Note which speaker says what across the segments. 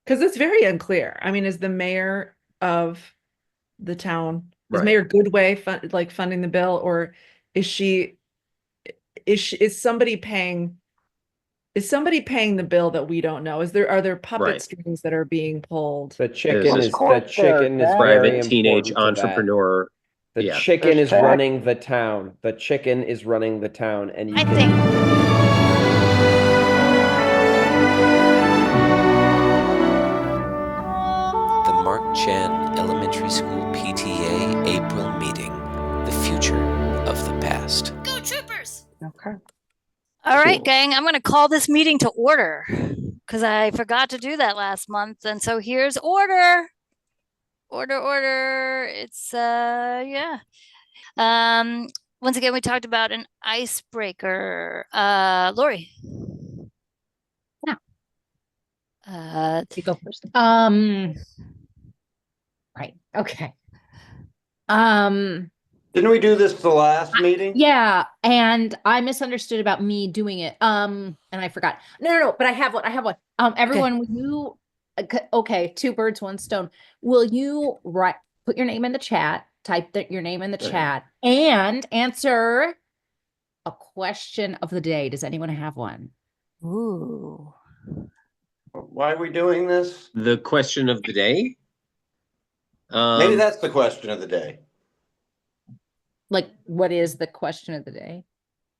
Speaker 1: Because it's very unclear. I mean, is the mayor of the town, is
Speaker 2: Right.
Speaker 1: Mayor Goodway funding the bill, or is she is somebody paying the bill that we don't know? Are there puppet
Speaker 2: Right.
Speaker 1: strings that are being pulled?
Speaker 3: The
Speaker 2: There's
Speaker 3: chicken
Speaker 2: this
Speaker 3: is the chicken is very
Speaker 2: private teenage
Speaker 3: important to that.
Speaker 2: entrepreneur.
Speaker 3: The
Speaker 2: Yeah.
Speaker 3: chicken
Speaker 4: There's
Speaker 3: is
Speaker 4: tax.
Speaker 3: running the town. The chicken is running the town, and you
Speaker 5: I
Speaker 3: can.
Speaker 5: think
Speaker 6: The Mark Chan Elementary School PTA April meeting. The future of the past.
Speaker 5: Go Troopers!
Speaker 4: Okay.
Speaker 5: All right,
Speaker 3: Cool.
Speaker 5: gang, I'm going to call this meeting to order because I forgot to do that last month. And so here's order. Order. It's, yeah. Once again, we talked about an icebreaker. Lori.
Speaker 7: Yeah.
Speaker 5: You go first.
Speaker 7: Right. Okay.
Speaker 4: Didn't we do this the last meeting?
Speaker 7: Yeah, and I misunderstood about me doing it. And I forgot. No, but I have one. Everyone, will you okay, two birds, one stone. Will you put your name in the chat, your name in the chat, and answer a question of the day. Does anyone have one?
Speaker 5: Ooh.
Speaker 4: Why are we doing this?
Speaker 2: The question of the day.
Speaker 4: Maybe that's the question of the day.
Speaker 7: Like, what is the question of the day?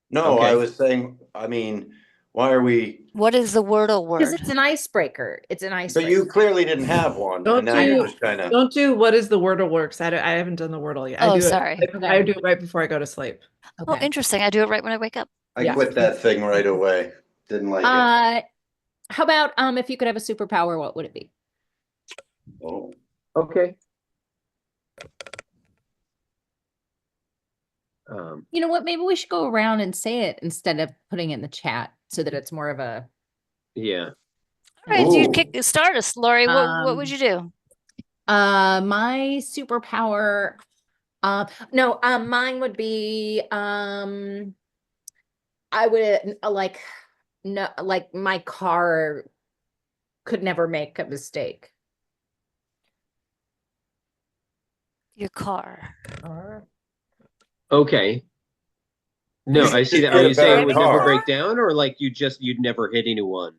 Speaker 4: No,
Speaker 2: Okay.
Speaker 4: I was saying, I mean, why are we?
Speaker 5: What is the Wordle
Speaker 7: Because
Speaker 5: word?
Speaker 7: it's an icebreaker. It's an
Speaker 4: But
Speaker 7: icebreaker.
Speaker 4: you clearly didn't have one,
Speaker 1: Don't
Speaker 4: and now
Speaker 1: do-
Speaker 4: you're just kind of.
Speaker 1: Don't do what is the Wordle works. I haven't done the Wordle yet.
Speaker 5: Oh, sorry.
Speaker 1: I do it right before I go to sleep.
Speaker 5: Oh,
Speaker 7: Okay.
Speaker 5: interesting. I do it right when I wake up.
Speaker 4: I
Speaker 1: Yeah.
Speaker 4: quit that thing right away. Didn't like it.
Speaker 7: How about if you could have a superpower, what would it be?
Speaker 4: Oh.
Speaker 2: Okay.
Speaker 7: You know what? Maybe we should go around and say it instead of putting it in the chat so that it's more of a.
Speaker 2: Yeah.
Speaker 5: All right, you
Speaker 4: Ooh.
Speaker 5: start us, Lori. What would you do?
Speaker 7: My superpower. No. Mine would be. I would like. No, like my car could never make a mistake.
Speaker 5: Your car.
Speaker 2: Okay. No, I see that.
Speaker 4: Get
Speaker 2: Are
Speaker 4: a
Speaker 2: you saying
Speaker 4: better
Speaker 2: it would never
Speaker 4: car.
Speaker 2: break down, or like you'd never hit anyone?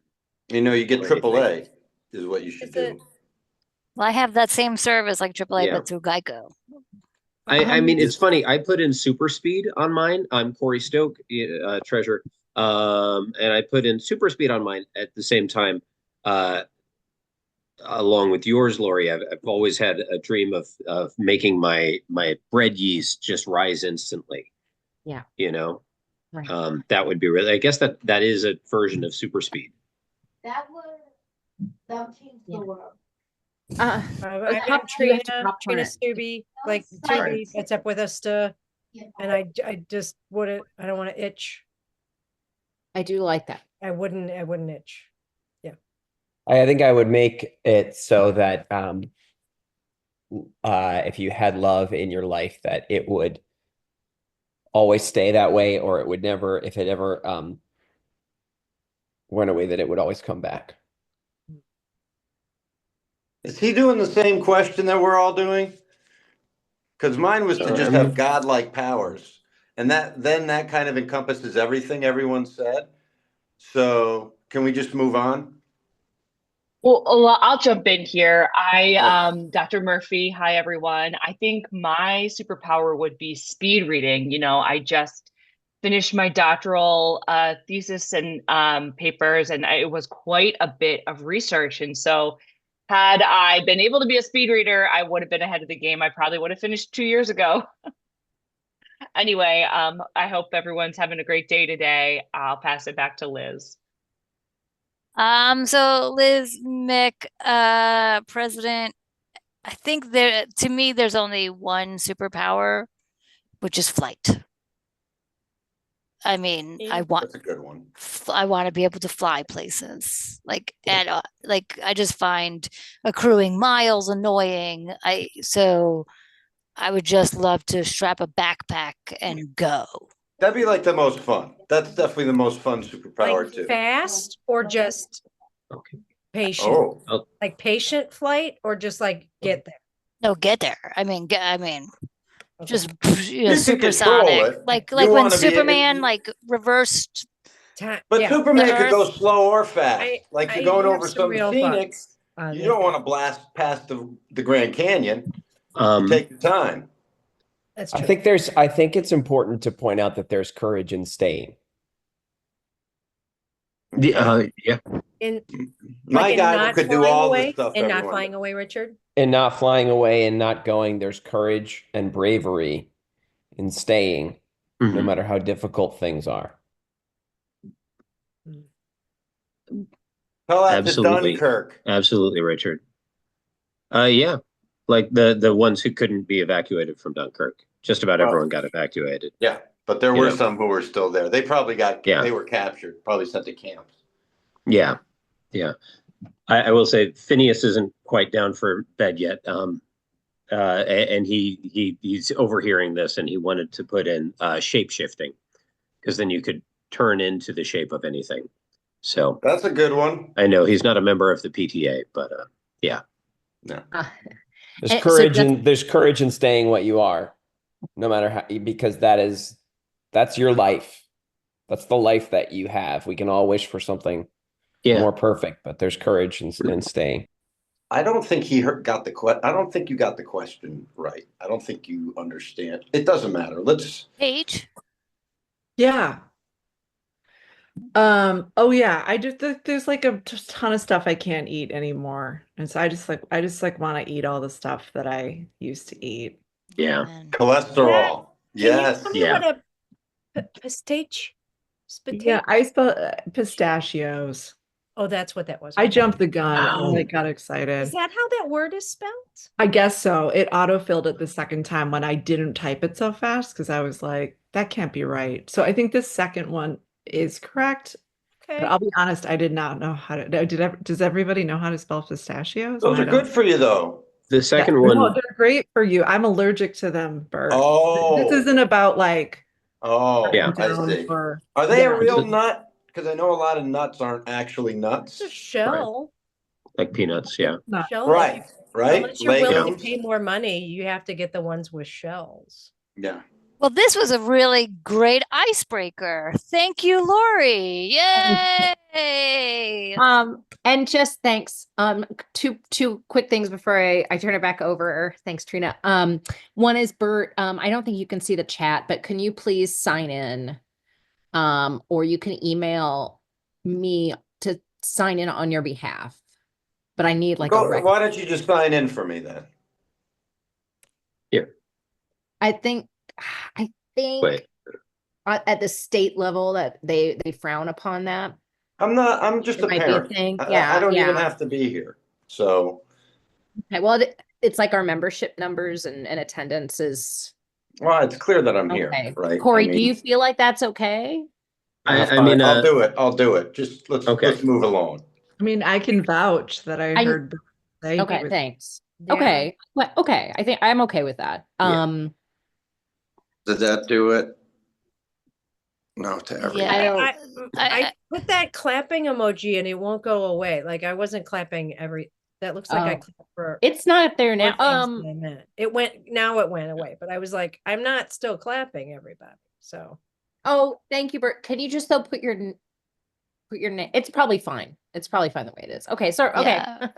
Speaker 4: You know, you get
Speaker 2: Or anything.
Speaker 4: AAA is what you should do.
Speaker 5: Well, I have that same service like AAA,
Speaker 2: Yeah.
Speaker 5: but through Geico.
Speaker 2: I mean, it's funny. I put in super speed on mine. I'm Corey Stoke, treasurer. And I put in super speed on mine at the same time, along with yours, Lori. I've always had a dream of making my bread yeast just rise instantly.
Speaker 7: Yeah.
Speaker 2: You know,
Speaker 7: Right.
Speaker 2: that would be really. I guess that is a version of super speed.
Speaker 8: That changed the world.
Speaker 7: Uh,
Speaker 9: I'm
Speaker 7: you have to
Speaker 9: Trina,
Speaker 7: top turn
Speaker 9: Trina
Speaker 7: it.
Speaker 9: Stubbe, like
Speaker 8: Sorry.
Speaker 9: Tubi gets up with us and I just wouldn't, I don't want to itch.
Speaker 7: I do like that.
Speaker 9: I wouldn't itch.
Speaker 3: I think I would make it so that if you had love in your life, that it would always stay that way, or it would never, if it ever went away, that it would always come back.
Speaker 4: Is he doing the same question that we're all doing? Because mine was to just have godlike powers, and that kind of encompasses everything everyone said. So can we just move on?
Speaker 10: Well, I'll jump in here. Dr. Murphy, hi everyone. I think my superpower would be speed reading. You know, I just finished my doctoral thesis and papers, and it was quite a bit of research. And so had I been able to be a speed reader, I would have been ahead of the game. I probably would have finished 2 years ago. Anyway, I hope everyone's having a great day today. I'll pass it back to Liz.
Speaker 5: So Liz Mick, president, I think to me, there's only one superpower, which is flight. I mean,
Speaker 4: That's a good one.
Speaker 5: I want to be able to fly places, and I just find accruing miles annoying. So I would just love to strap a backpack and go.
Speaker 4: That'd be like the most fun. That's definitely the most fun superpower
Speaker 9: Like
Speaker 4: too.
Speaker 9: fast or just
Speaker 2: Okay.
Speaker 9: Patient,
Speaker 4: Oh,
Speaker 9: like patient flight or just like get there?
Speaker 5: No, get there. I mean,
Speaker 9: Okay.
Speaker 5: just
Speaker 4: You can control
Speaker 5: supersonic,
Speaker 4: it.
Speaker 5: like
Speaker 4: You
Speaker 5: when
Speaker 4: wanna be-
Speaker 5: Superman like reversed.
Speaker 4: but
Speaker 9: Yeah,
Speaker 4: Superman could go
Speaker 5: Earth.
Speaker 4: slow or fast. Like
Speaker 9: I
Speaker 4: you're going
Speaker 9: have
Speaker 4: over
Speaker 9: some
Speaker 4: some
Speaker 9: real
Speaker 4: scenic.
Speaker 9: thoughts on
Speaker 4: You
Speaker 9: this.
Speaker 4: don't want to blast past the Grand Canyon.
Speaker 2: Um,
Speaker 4: Take your time.
Speaker 9: That's
Speaker 3: I
Speaker 9: true.
Speaker 3: think it's important to point out that there's courage in staying.
Speaker 2: yeah.
Speaker 9: In
Speaker 4: My
Speaker 9: like in
Speaker 4: guy
Speaker 9: not
Speaker 4: could do
Speaker 9: flying
Speaker 4: all the
Speaker 9: away
Speaker 4: stuff
Speaker 9: and not
Speaker 4: everyone
Speaker 9: flying
Speaker 4: does.
Speaker 9: away, Richard.
Speaker 3: And not flying away and not going, there's courage and bravery in staying, no
Speaker 2: Mhm.
Speaker 3: matter how difficult things are.
Speaker 4: Tell that
Speaker 2: Absolutely.
Speaker 4: to Dunkirk.
Speaker 2: Absolutely, Richard. Yeah, like the ones who couldn't be evacuated from Dunkirk. Just about
Speaker 4: Well,
Speaker 2: everyone got evacuated.
Speaker 4: Yeah, but there
Speaker 2: You
Speaker 4: were
Speaker 2: know.
Speaker 4: some who were still there. They probably
Speaker 2: Yeah.
Speaker 4: they were captured, probably sent to camps.
Speaker 2: Yeah, yeah. I will say Phineas isn't quite down for bed yet. And he's overhearing this, and he wanted to put in shape shifting, because then you could turn into the shape of anything. So
Speaker 4: That's a good one.
Speaker 2: I know he's not a member of the PTA, but yeah.
Speaker 4: No.
Speaker 3: There's
Speaker 7: And so
Speaker 3: courage
Speaker 7: that's-
Speaker 3: in there's courage in staying what you are, no matter how, because that's your life. That's the life that you have. We can all wish for something
Speaker 2: Yeah.
Speaker 3: more perfect, but there's courage in staying.
Speaker 4: I don't think got the question. I don't think you got the question right. I don't think you understand. It doesn't matter. Let's.
Speaker 5: Paige.
Speaker 1: Yeah. Oh yeah, I just there's like a just ton of stuff I can't eat anymore. And so I just like want to eat all the stuff that I used to eat.
Speaker 2: Yeah.
Speaker 5: And
Speaker 4: Cholesterol.
Speaker 9: Can you
Speaker 4: Yes.
Speaker 9: tell me
Speaker 2: Yeah.
Speaker 9: what a pistache?
Speaker 1: Yeah, I spell pistachios.
Speaker 9: Oh, that's what that was.
Speaker 1: I
Speaker 9: Okay.
Speaker 1: jumped the gun. I
Speaker 2: Oh.
Speaker 1: like got excited.
Speaker 9: Is that how that word is spelled?
Speaker 1: I guess so. It autofilled it the second time when I didn't type it so fast because I was like, that can't be right. So I think this second one is correct.
Speaker 9: Okay.
Speaker 1: But I'll be honest, I did not know how to. Does everybody know how to spell pistachios?
Speaker 4: Those
Speaker 1: I
Speaker 4: are
Speaker 1: don't.
Speaker 4: good for you, though.
Speaker 2: The second
Speaker 1: No,
Speaker 2: one,
Speaker 1: they're great for you. I'm allergic to them, Bert.
Speaker 4: Oh.
Speaker 1: This isn't about like
Speaker 4: Oh,
Speaker 2: Yeah.
Speaker 4: I
Speaker 1: down
Speaker 4: see.
Speaker 1: for.
Speaker 4: Are they
Speaker 1: Yeah.
Speaker 4: a real nut? Because I know a lot of nuts aren't actually nuts.
Speaker 9: It's a shell.
Speaker 2: like peanuts, yeah.
Speaker 1: No.
Speaker 9: Shell.
Speaker 4: Right. Right.
Speaker 9: Unless you're willing to
Speaker 4: Legumes.
Speaker 9: pay more money, you have to get the ones with shells.
Speaker 4: Yeah.
Speaker 5: well, this was a really great icebreaker. Thank you, Lori. Yay!
Speaker 7: And just thanks. Two quick things before I turn it back over. Thanks, Trina. One is Bert. I don't think you can see the chat, but can you please sign in? Or you can email me to sign in on your behalf. But I need like a
Speaker 4: Why don't you just sign in for me then?
Speaker 7: I think
Speaker 2: Wait.
Speaker 7: at the state level that they frown upon that.
Speaker 4: I'm just
Speaker 7: It
Speaker 4: a
Speaker 7: might be a
Speaker 4: parent.
Speaker 7: thing.
Speaker 4: I
Speaker 7: Yeah,
Speaker 4: don't even
Speaker 7: yeah.
Speaker 4: have to be here. So,
Speaker 7: Okay, well, it's like our membership numbers and attendance is
Speaker 4: well, it's clear that I'm here,
Speaker 7: okay.
Speaker 4: right?
Speaker 7: Corey,
Speaker 4: I
Speaker 7: do
Speaker 4: mean,
Speaker 7: you feel like that's okay?
Speaker 2: I mean,
Speaker 4: I'll do it. I'll do it. Just let's move along.
Speaker 1: I mean, I can vouch that I
Speaker 7: I-
Speaker 1: heard. Bert say
Speaker 7: Okay,
Speaker 1: it.
Speaker 7: thanks.
Speaker 9: Yeah.
Speaker 7: Okay. Well, okay. I think I'm okay with that.
Speaker 2: Yeah.
Speaker 4: Did that do it? No, to everyone.
Speaker 5: Yeah.
Speaker 9: I,
Speaker 5: don't-
Speaker 9: I put that clapping emoji and it won't go away. Like I wasn't clapping that looks like I
Speaker 7: Oh.
Speaker 9: clapped for
Speaker 7: It's not there
Speaker 9: more
Speaker 7: now.
Speaker 9: things than I meant. It went away, but I was like, I'm not still clapping everybody. So
Speaker 7: Oh, thank you, Bert. Can you just though put your name? It's probably fine. It's probably fine the way it is. Okay, sorry. Okay.
Speaker 5: Yeah.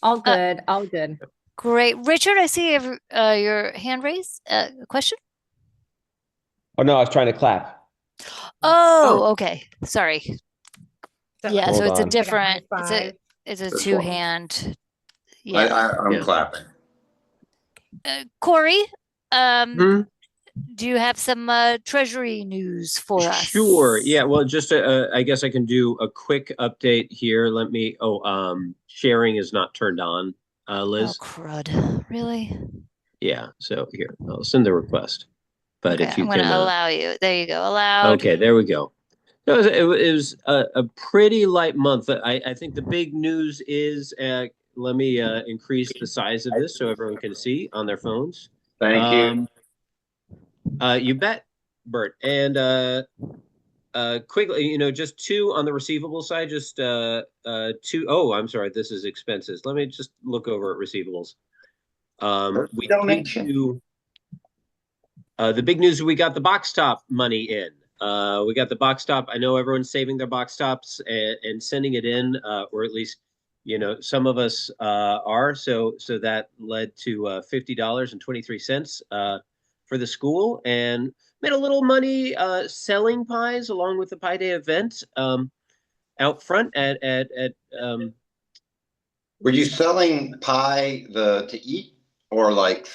Speaker 7: All good. All good.
Speaker 5: Great. Richard, I see your hand raised. Question?
Speaker 3: Oh no, I was trying to clap.
Speaker 5: Oh, okay. Sorry. Yeah, so
Speaker 3: Hold
Speaker 5: it's a
Speaker 3: on.
Speaker 5: different,
Speaker 9: Like a high five.
Speaker 5: it's a
Speaker 4: This
Speaker 5: two
Speaker 4: one.
Speaker 5: hand. Yeah.
Speaker 4: I'm
Speaker 2: Yeah.
Speaker 4: clapping.
Speaker 5: Corey,
Speaker 2: Hmm?
Speaker 5: do you have some treasury news for us?
Speaker 2: Sure. Yeah. Well, just I guess I can do a quick update here. Let me. Sharing is not turned on,
Speaker 5: Oh,
Speaker 2: Liz.
Speaker 5: crud. Really?
Speaker 2: Yeah. So here, I'll send the request. But
Speaker 5: Okay,
Speaker 2: if you
Speaker 5: I'm going
Speaker 2: can,
Speaker 5: to allow you. There you go. Allowed.
Speaker 2: okay, there we go. It was a pretty light month. I think the big news is, let me increase the size of this so everyone can see on their phones.
Speaker 4: Thank you.
Speaker 2: You bet, Bert. And quickly, you know, just two on the receivable side, just two. Oh, I'm sorry, this is expenses. Let me just look over at receivables. We did
Speaker 4: Donation.
Speaker 2: do the big news. We got the box top money in. We got the box top. I know everyone's saving their box tops and sending it in, or at least, you know, some of us are. So that led to $50.23 for the school, and made a little money selling pies along with the Pie Day event out front at
Speaker 4: Were you selling pie to eat or like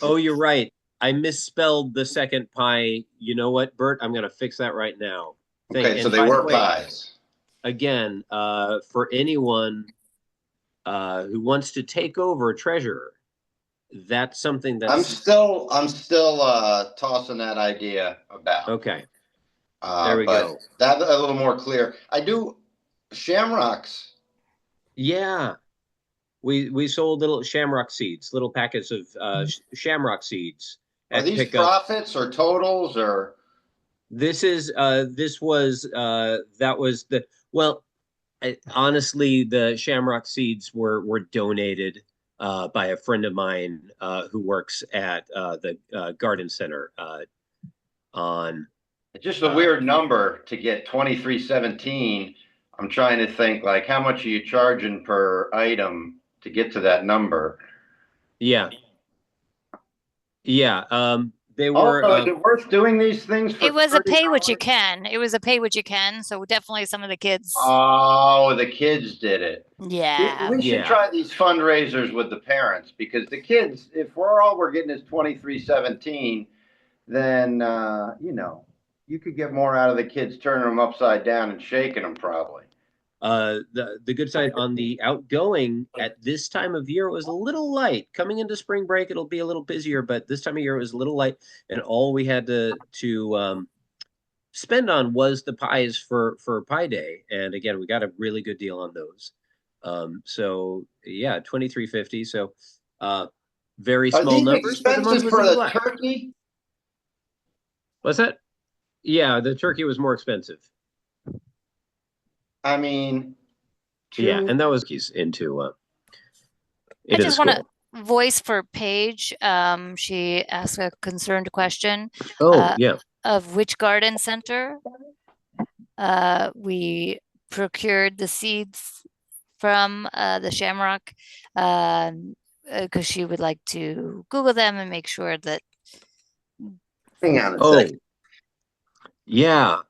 Speaker 2: Oh, you're right. I misspelled the second pie. You know what, Bert? I'm gonna fix that right now.
Speaker 4: Okay, so
Speaker 2: and
Speaker 4: they
Speaker 2: by the
Speaker 4: were
Speaker 2: way,
Speaker 4: pies.
Speaker 2: again, for anyone who wants to take over treasurer, that's something that's
Speaker 4: I'm still tossing that idea about.
Speaker 2: okay. There we
Speaker 4: but
Speaker 2: go.
Speaker 4: That a little more clear. I do shamrocks.
Speaker 2: Yeah, we sold little shamrock seeds, little packets of shamrock seeds
Speaker 4: Are
Speaker 2: at
Speaker 4: these
Speaker 2: pickup.
Speaker 4: profits or totals or?
Speaker 2: This is this was that was the well, honestly, the shamrock seeds were donated by a friend of mine who works at the garden center on.
Speaker 4: It's just a weird number to get 2317. I'm trying to think like how much are you charging per item to get to that number?
Speaker 2: Yeah. Yeah. They
Speaker 4: Oh,
Speaker 2: were
Speaker 4: so is it worth doing these things for
Speaker 5: It was a pay what
Speaker 4: $30?
Speaker 5: you can. It was a pay what you can. So definitely some of the kids.
Speaker 4: Oh, the kids did it.
Speaker 5: Yeah.
Speaker 4: We should
Speaker 2: Yeah.
Speaker 4: try these fundraisers with the parents because the kids, if we're getting is 2317, then you know, you could get more out of the kids turning them upside down and shaking them probably.
Speaker 2: The good side on the outgoing at this time of year was a little light. Coming into spring break, it'll be a little busier, but this time of year it was a little light, and all we had to spend on was the pies for Pie Day. And again, we got a really good deal on those. So yeah, 23.50. So very
Speaker 4: Are
Speaker 2: small
Speaker 4: these
Speaker 2: numbers, but the month
Speaker 4: expenses
Speaker 2: was
Speaker 4: for
Speaker 2: in the
Speaker 4: the
Speaker 2: black.
Speaker 4: turkey?
Speaker 2: What's that? Yeah, the turkey was more expensive.
Speaker 4: I mean,
Speaker 2: Yeah,
Speaker 4: two-
Speaker 2: and that was keys into
Speaker 5: I
Speaker 2: the
Speaker 5: just want
Speaker 2: school.
Speaker 5: to voice for Paige. She asked a concerned question
Speaker 2: Oh, yeah.
Speaker 5: of which garden center we procured the seeds from the Shamrock, because she would like to Google them and make sure that.
Speaker 4: hang on a
Speaker 2: Oh,
Speaker 4: second.
Speaker 2: yeah.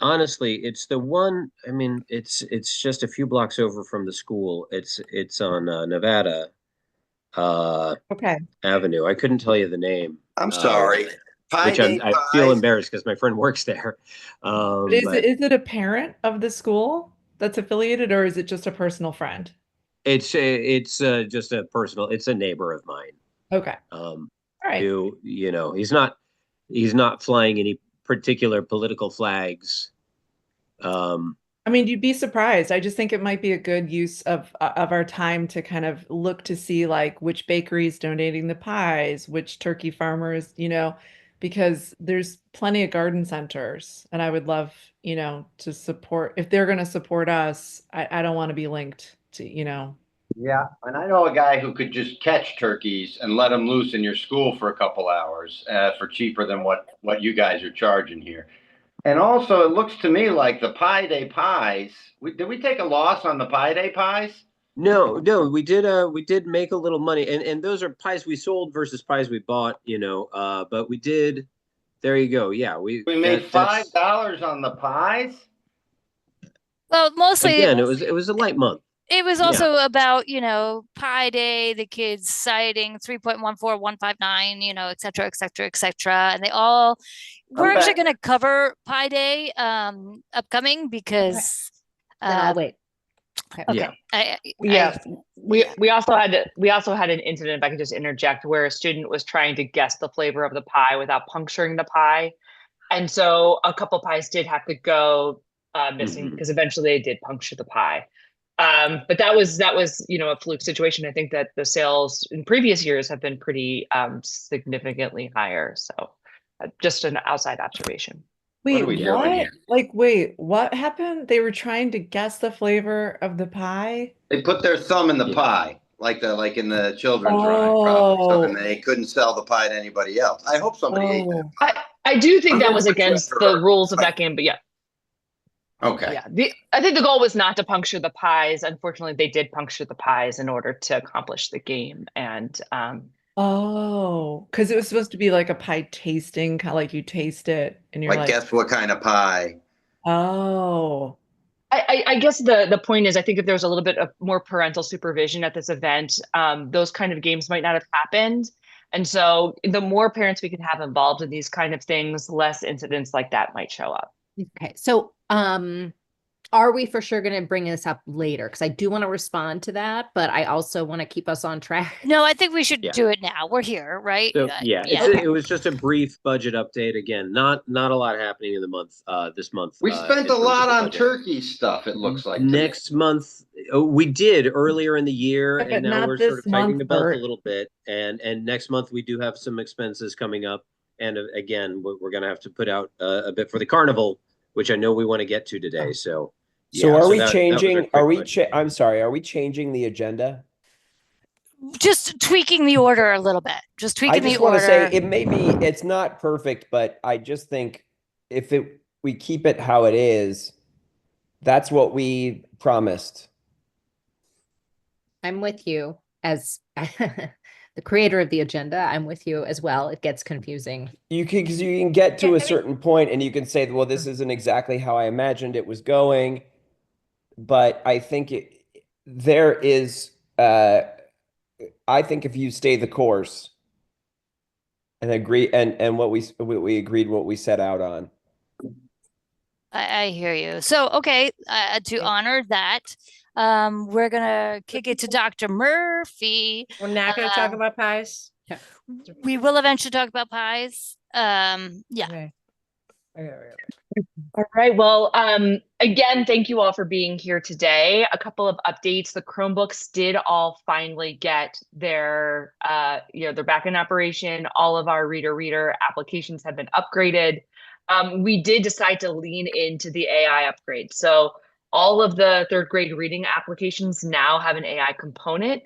Speaker 2: Honestly, it's the one. I mean, it's just a few blocks over from the school. It's on Nevada
Speaker 1: Okay.
Speaker 2: Avenue. I couldn't tell you the name.
Speaker 4: I'm sorry. Pie
Speaker 2: Which
Speaker 4: Day
Speaker 2: I feel
Speaker 4: pies.
Speaker 2: embarrassed because my friend works there.
Speaker 1: But is
Speaker 2: But
Speaker 1: it a parent of the school that's affiliated, or is it just a personal friend?
Speaker 2: it's just a personal. It's a neighbor of mine.
Speaker 1: Okay.
Speaker 2: All
Speaker 1: right.
Speaker 2: Who, you know, he's not flying any particular political flags.
Speaker 1: I mean, you'd be surprised. I just think it might be a good use of our time to kind of look to see like which bakeries donating the pies, which turkey farmers, you know, because there's plenty of garden centers, and I would love, you know, to support if they're going to support us. I don't want to be linked to, you know.
Speaker 4: Yeah, and I know a guy who could just catch turkeys and let them loose in your school for a couple hours for cheaper than what you guys are charging here. And also, it looks to me like the Pie Day pies. Did we take a loss on the Pie Day pies?
Speaker 2: No, we did make a little money, and those are pies we sold versus pies we bought, you know. But we did. There you go. Yeah, we
Speaker 4: made
Speaker 2: that's
Speaker 4: $5 on the pies.
Speaker 5: Well, mostly
Speaker 2: again, it was a light month.
Speaker 5: it was
Speaker 2: Yeah.
Speaker 5: also about, you know, Pi Day, the kids citing 3.14159, you know, et cetera, et cetera, et cetera. And we're actually
Speaker 4: Okay.
Speaker 5: going to cover Pi Day upcoming because
Speaker 7: Then I'll wait.
Speaker 2: Yeah.
Speaker 10: We also had an incident, if I could just interject, where a student was trying to guess the flavor of the pie without puncturing the pie. And so a couple pies did have to go missing because eventually they did puncture the pie. But that was, you know, a fluke situation. I think that the sales in previous years have been pretty significantly higher. So just an outside observation.
Speaker 1: Wait,
Speaker 4: are we
Speaker 2: Yeah.
Speaker 4: doing
Speaker 1: what?
Speaker 4: here?
Speaker 1: Like, wait, what happened? They were trying to guess the flavor of the pie?
Speaker 4: They put their thumb in the
Speaker 2: Yeah.
Speaker 4: pie, like in the children's rhyme, probably. So, and
Speaker 1: Oh,
Speaker 4: they couldn't sell the pie to anybody else. I hope somebody ate that
Speaker 1: oh,
Speaker 4: pie.
Speaker 10: I do think
Speaker 4: I'm
Speaker 10: that
Speaker 4: rooting
Speaker 10: was
Speaker 4: for
Speaker 10: against
Speaker 4: Trevor
Speaker 10: the
Speaker 4: Hurd.
Speaker 10: rules of that game, but yeah.
Speaker 4: Okay.
Speaker 10: Yeah. I think the goal was not to puncture the pies. Unfortunately, they did puncture the pies in order to accomplish the game. And
Speaker 1: oh, because it was supposed to be like a pie tasting, kind of like you taste it and you're
Speaker 4: Like,
Speaker 1: like,
Speaker 4: guess what kind of pie?
Speaker 1: oh,
Speaker 10: I guess the point is, I think if there was a little bit of more parental supervision at this event, those kind of games might not have happened. And so the more parents we can have involved in these kind of things, less incidents like that might show up.
Speaker 7: Okay. So, are we for sure going to bring this up later? Because I do want to respond to that, but I also want to keep us on track.
Speaker 5: No, I think we should
Speaker 2: Yeah.
Speaker 5: do it now. We're here, right?
Speaker 2: So yeah,
Speaker 5: yeah.
Speaker 2: it was just a brief budget update. Again, not a lot happening in the month. This month
Speaker 4: We
Speaker 2: in
Speaker 4: spent a
Speaker 2: terms
Speaker 4: lot
Speaker 2: of
Speaker 4: on
Speaker 2: budget.
Speaker 4: turkey stuff, it looks like. to me.
Speaker 2: Next month, we did earlier in the year,
Speaker 1: Yeah, but
Speaker 2: and now
Speaker 1: not
Speaker 2: we're
Speaker 1: this
Speaker 2: sort of tightening
Speaker 1: month,
Speaker 2: the belt
Speaker 1: Bert.
Speaker 2: a little bit. And next month we do have some expenses coming up, and again, we're going to have to put out a bit for the carnival, which I know we want to get to today. So,
Speaker 3: So
Speaker 2: yeah,
Speaker 3: are we
Speaker 2: that was our
Speaker 3: changing?
Speaker 2: quick
Speaker 3: Are we?
Speaker 2: budget.
Speaker 3: I'm sorry. Are we changing the agenda?
Speaker 5: Just tweaking the order a little bit. Just
Speaker 3: I
Speaker 5: tweaking the
Speaker 3: just want to say
Speaker 5: order.
Speaker 3: it may be. It's not perfect, but I just think if we keep it how it is, that's what we promised.
Speaker 7: I'm with you as the creator of the agenda. I'm with you as well. It gets confusing.
Speaker 3: Because you can get to
Speaker 7: Yeah, I
Speaker 3: a
Speaker 7: mean-
Speaker 3: certain point and you can say, well, this isn't exactly how I imagined it was going. But I think there is, I think if you stay the course and agree, and what we agreed, what we set out on.
Speaker 5: I hear you. So, okay, to honor that, we're gonna kick it to Dr. Murphy.
Speaker 9: We're not going to talk about pies.
Speaker 5: We will eventually talk about pies. Yeah.
Speaker 9: Okay.
Speaker 10: All right. Well, again, thank you all for being here today. A couple of updates. The Chromebooks did all finally get their, they're back in operation. All of our reader applications have been upgraded. We did decide to lean into the AI upgrade. So all of the third grade reading applications now have an AI component.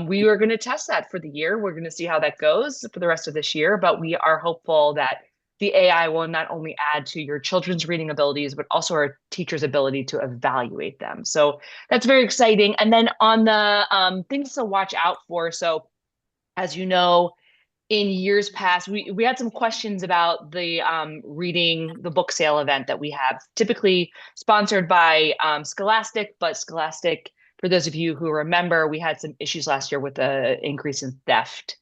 Speaker 10: We are going to test that for the year. We're going to see how that goes for the rest of this year, but we are hopeful that the AI will not only add to your children's reading abilities, but also our teachers' ability to evaluate them. So that's very exciting. And then on the things to watch out for. So as you know, in years past, we had some questions about the reading the book sale event that we have, typically sponsored by Scholastic, but Scholastic, for those of you who remember, we had some issues last year with the increase in theft.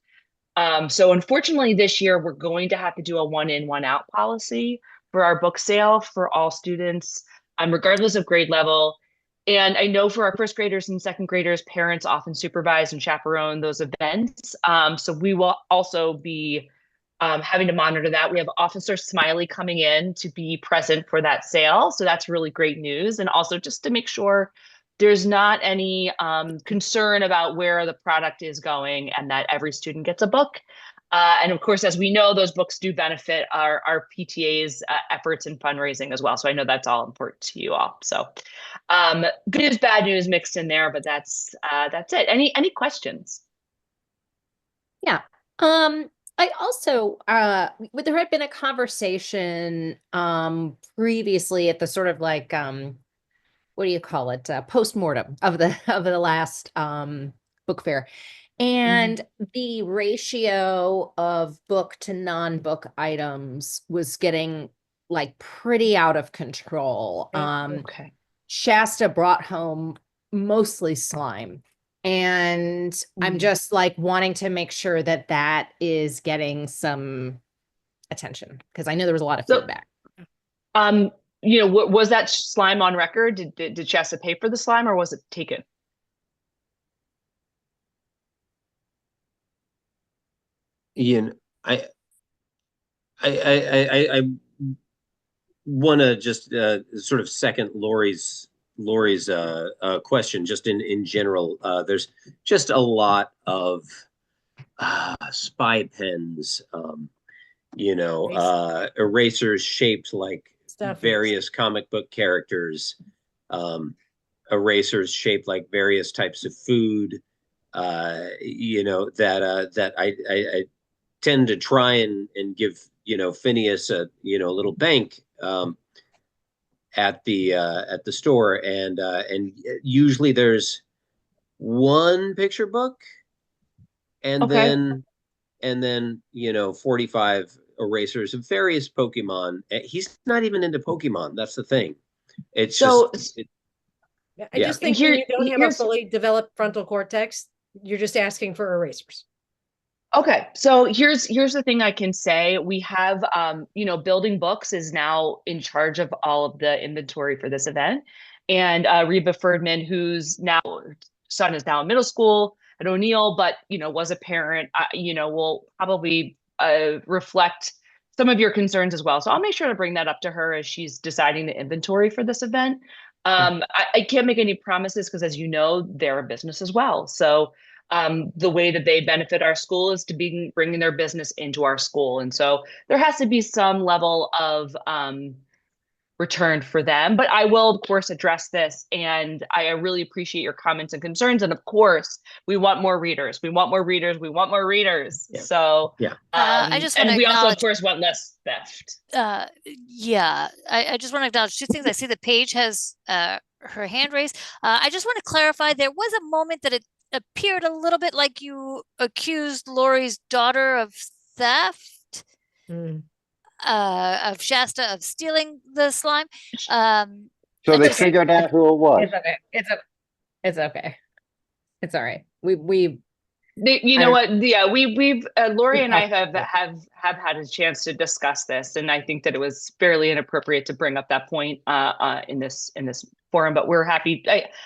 Speaker 10: So unfortunately, this year, we're going to have to do a one in, one out policy for our book sale for all students, regardless of grade level. And I know for our first graders and second graders, parents often supervise and chaperone those events. So we will also be having to monitor that. We have Officer Smiley coming in to be present for that sale. So that's really great news. And also just to make sure there's not any concern about where the product is going and that every student gets a book. And of course, as we know, those books do benefit our PTA's efforts in fundraising as well. So I know that's all important to you all. So good news, bad news mixed in there, but that's it. Any questions?
Speaker 7: Yeah. I also, there had been a conversation previously at the sort of like, what do you call it? Postmortem of the last book fair. And the ratio of book to non-book items was getting like pretty out of control.
Speaker 10: Okay.
Speaker 7: Shasta brought home mostly slime. And I'm just like wanting to make sure that that is getting some attention because I know there was a lot of feedback.
Speaker 10: Was that slime on record? Did Shasta pay for the slime or was it taken?
Speaker 2: Ian, I want to just sort of second Lori's question just in general. There's just a lot of spy pens erasers shaped like
Speaker 9: Stuffies.
Speaker 2: various comic book characters, erasers shaped like various types of food, that I tend to try and give, Phineas a, little bank, at the store, and usually there's one picture book, and
Speaker 10: Okay.
Speaker 2: then 45 erasers of various Pokemon. He's not even into Pokemon. That's the thing. It's
Speaker 10: So
Speaker 2: just
Speaker 9: I just think
Speaker 10: Here-
Speaker 9: when you don't have a
Speaker 10: here's-
Speaker 9: fully developed frontal cortex, you're just asking for erasers.
Speaker 10: Okay, so here's the thing I can say. We have, Building Books is now in charge of all of the inventory for this event, and Reba Ferdman, whose son is now in middle school at O'Neill, but was a parent, will probably reflect some of your concerns as well. So I'll make sure to bring that up to her as she's deciding the inventory for this event. I can't make any promises because, as you know, they're a business as well. So the way that they benefit our school is to be bringing their business into our school. And so there has to be some level of return for them. But I will, of course, address this. And I really appreciate your comments and concerns. And of course, we want more readers. We want more readers. We want more readers.
Speaker 2: Yeah.
Speaker 10: So
Speaker 2: Yeah.
Speaker 5: I just want
Speaker 10: and
Speaker 5: to
Speaker 10: we also, of
Speaker 5: acknowledge.
Speaker 10: course, want less theft.
Speaker 5: Yeah, I just want to acknowledge two things. I see that Paige has her hand raised. I just want to clarify, there was a moment that it appeared a little bit like you accused Lori's daughter of theft, of Shasta of stealing the slime.
Speaker 11: So they figured out who it was.
Speaker 7: It's okay. It's okay. It's all right. We
Speaker 10: You know what? Yeah, we've Lori and I have had a chance to discuss this, and I think that it was fairly inappropriate to bring up that point in this forum. But we're happy.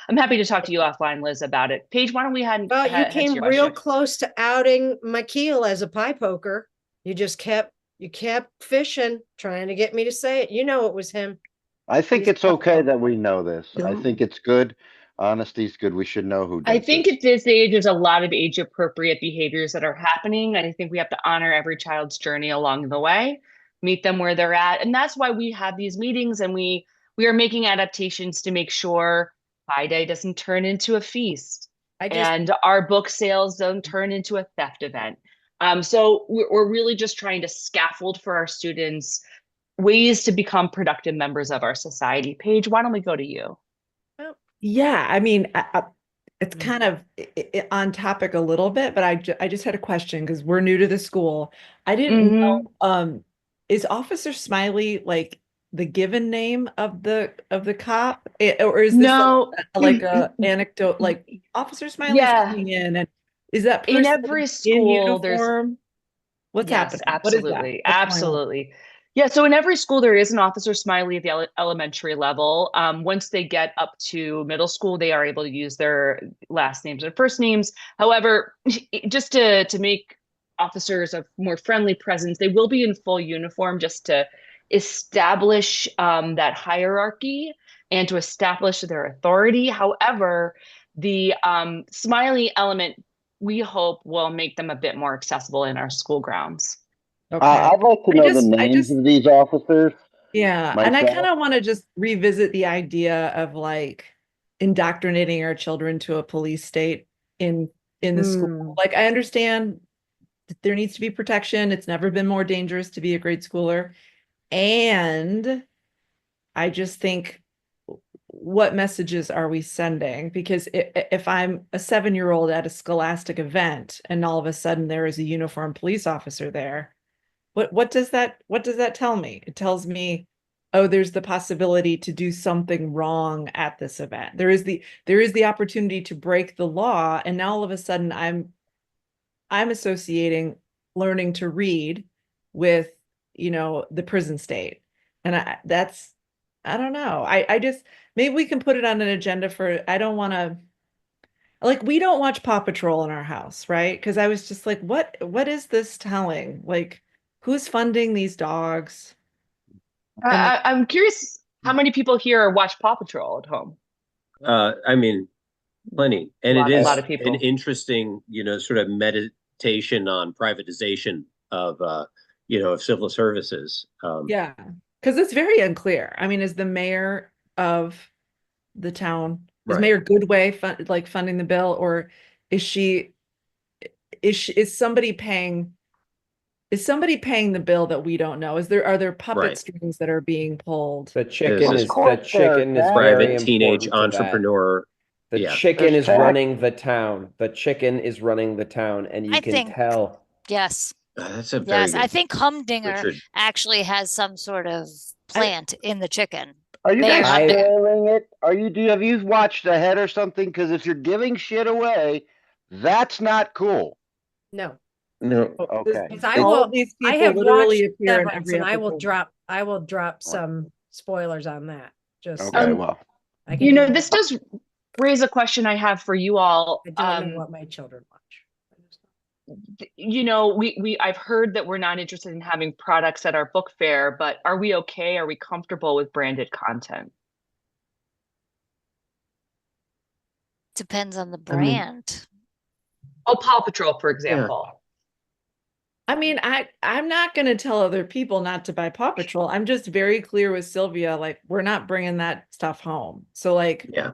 Speaker 10: I'm happy to talk to you offline, Liz, about it. Paige, why don't we head?
Speaker 9: Well, you
Speaker 10: head to
Speaker 9: came
Speaker 10: your
Speaker 9: real
Speaker 10: question?
Speaker 9: close to outing Makeel as a pie poker. You just kept fishing, trying to get me to say it. You know it was him.
Speaker 11: I think
Speaker 9: He's
Speaker 11: it's okay
Speaker 9: tough.
Speaker 11: that we know this. I think it's good. Honesty's good. We should know who did
Speaker 10: I think
Speaker 11: this.
Speaker 10: at this age, there's a lot of age appropriate behaviors that are happening. And I think we have to honor every child's journey along the way, meet them where they're at. And that's why we have these meetings, and we are making adaptations to make sure Pie Day doesn't turn into a feast and our book sales don't turn into a theft event. So we're really just trying to scaffold for our students ways to become productive members of our society. Paige, why don't we go to you?
Speaker 1: Yeah, I mean, it's kind of on topic a little bit, but I just had a question because we're new to the school. I didn't know, is Officer Smiley like the given name of the cop, or is this
Speaker 10: No.
Speaker 1: like a anecdote, like Officer Smiley's coming in, and is that person
Speaker 10: In every
Speaker 1: in
Speaker 10: school there's
Speaker 1: uniform? What's
Speaker 10: Yes,
Speaker 1: happening? What is that?
Speaker 10: absolutely.
Speaker 1: What's going on?
Speaker 10: Absolutely. Yeah, so in every school there is an Officer Smiley at the elementary level. Once they get up to middle school, they are able to use their last names and first names. However, just to make officers a more friendly presence, they will be in full uniform just to establish that hierarchy and to establish their authority. However, the Smiley element, we hope, will make them a bit more accessible in our school grounds.
Speaker 1: Okay.
Speaker 11: I'd like to know the names of these officers.
Speaker 1: Yeah, and I
Speaker 11: myself.
Speaker 1: kind of want to just revisit the idea of like indoctrinating our children to a police state in the school. Like, I understand that there needs to be protection. It's never been more dangerous to be a grade schooler. And I just think, what messages are we sending? Because if I'm a 7-year-old at a Scholastic event and all of a sudden there is a uniformed police officer there, what does that tell me? It tells me, oh, there's the possibility to do something wrong at this event. There is the opportunity to break the law, and now all of a sudden I'm associating learning to read with, the prison state. And I don't know. I just, maybe we can put it on an agenda for, I don't want to, like, we don't watch Paw Patrol in our house, right? Because I was just like, what is this telling? Like, who's funding these dogs?
Speaker 10: I'm curious how many people here watch Paw Patrol at home?
Speaker 2: I mean, plenty. And it
Speaker 10: A
Speaker 2: is
Speaker 10: lot of people.
Speaker 2: an interesting, sort of meditation on privatization of of civil services.
Speaker 1: Yeah, because it's very unclear. I mean, is the mayor of the town, is
Speaker 2: Right.
Speaker 1: Mayor Goodway funding the bill, or is somebody paying the bill that we don't know? Are there puppet
Speaker 2: Right.
Speaker 1: strings that are being pulled?
Speaker 3: The
Speaker 2: This
Speaker 3: chicken
Speaker 2: is
Speaker 3: is very
Speaker 2: Private teenage
Speaker 3: important to that.
Speaker 2: entrepreneur.
Speaker 3: The
Speaker 2: Yeah.
Speaker 3: chicken
Speaker 11: There's
Speaker 3: is
Speaker 11: tax.
Speaker 3: running the town. The chicken is running the town, and you
Speaker 5: I
Speaker 3: can
Speaker 5: think-
Speaker 3: tell.
Speaker 5: Yes.
Speaker 2: That's a very
Speaker 5: Yes. I
Speaker 2: good,
Speaker 5: think Humdinger
Speaker 2: Richard.
Speaker 5: actually has some sort of plant in the chicken.
Speaker 11: Are you
Speaker 5: Mayor
Speaker 11: guys
Speaker 5: Humdinger.
Speaker 11: spoiling it? Have you watched ahead or something? Because if you're giving shit away, that's not cool.
Speaker 9: No.
Speaker 2: No.
Speaker 11: Okay.
Speaker 9: Because I
Speaker 1: All
Speaker 9: will,
Speaker 1: of these
Speaker 9: I
Speaker 1: people
Speaker 9: have
Speaker 1: literally
Speaker 9: watched
Speaker 1: appear in
Speaker 9: Severance,
Speaker 1: every
Speaker 9: and
Speaker 1: episode.
Speaker 9: I will drop some spoilers on that. Just
Speaker 11: Okay, well,
Speaker 9: I can do that.
Speaker 10: This does raise a question I have for you all.
Speaker 9: I don't know what my children watch.
Speaker 10: I've heard that we're not interested in having products at our book fair, but are we okay? Are we comfortable with branded content?
Speaker 5: Depends on the brand.
Speaker 10: Oh, Paw Patrol, for example.
Speaker 1: I mean, I'm not going to tell other people not to buy Paw Patrol. I'm just very clear with Sylvia, like, we're not bringing that stuff home. So, like,
Speaker 2: Yeah.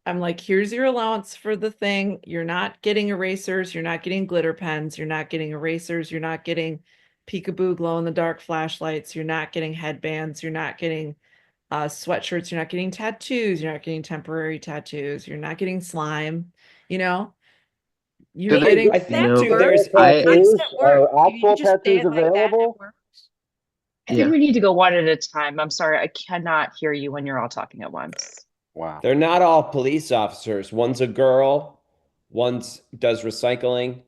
Speaker 1: I'm like, here's your allowance for the thing. You're not getting erasers. You're not getting glitter pens. You're not getting erasers. You're not getting peekaboo glow in the dark flashlights. You're not getting headbands. You're not getting sweatshirts. You're not getting tattoos. You're not getting temporary tattoos. You're not getting slime. You're
Speaker 11: Do they
Speaker 1: getting.
Speaker 3: I think too, there's
Speaker 11: tattoos? Are
Speaker 9: You
Speaker 11: actual
Speaker 9: just say
Speaker 11: tattoos
Speaker 9: it like that, it
Speaker 11: available?
Speaker 9: works.
Speaker 10: I think we need to go one at a time. I'm sorry, I cannot hear you when you're all talking at once.
Speaker 11: Wow.
Speaker 3: they're not all police officers. One's a girl, one's does recycling.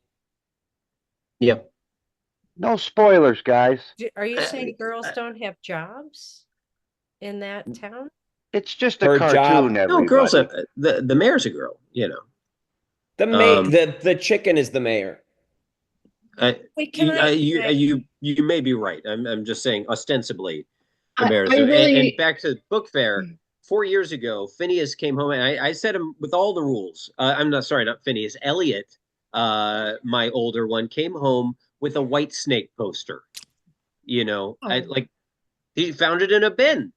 Speaker 2: Yep.
Speaker 11: No spoilers, guys.
Speaker 9: Are you saying girls don't have jobs in that town?
Speaker 11: It's just
Speaker 3: Her
Speaker 11: a
Speaker 3: job-
Speaker 11: cartoon,
Speaker 2: No,
Speaker 11: everybody.
Speaker 2: girls. The mayor's a girl.
Speaker 3: The chicken is the mayor.
Speaker 9: Wait, can
Speaker 2: You may be right. I'm just saying ostensibly the
Speaker 10: I-
Speaker 2: mayor's.
Speaker 10: I really-
Speaker 2: And back to book fair. 4 years ago, Phineas came home, and I said him with all the rules. I'm not Phineas. Elliot, my older one, came home with a White Snake poster. He found it in a bin.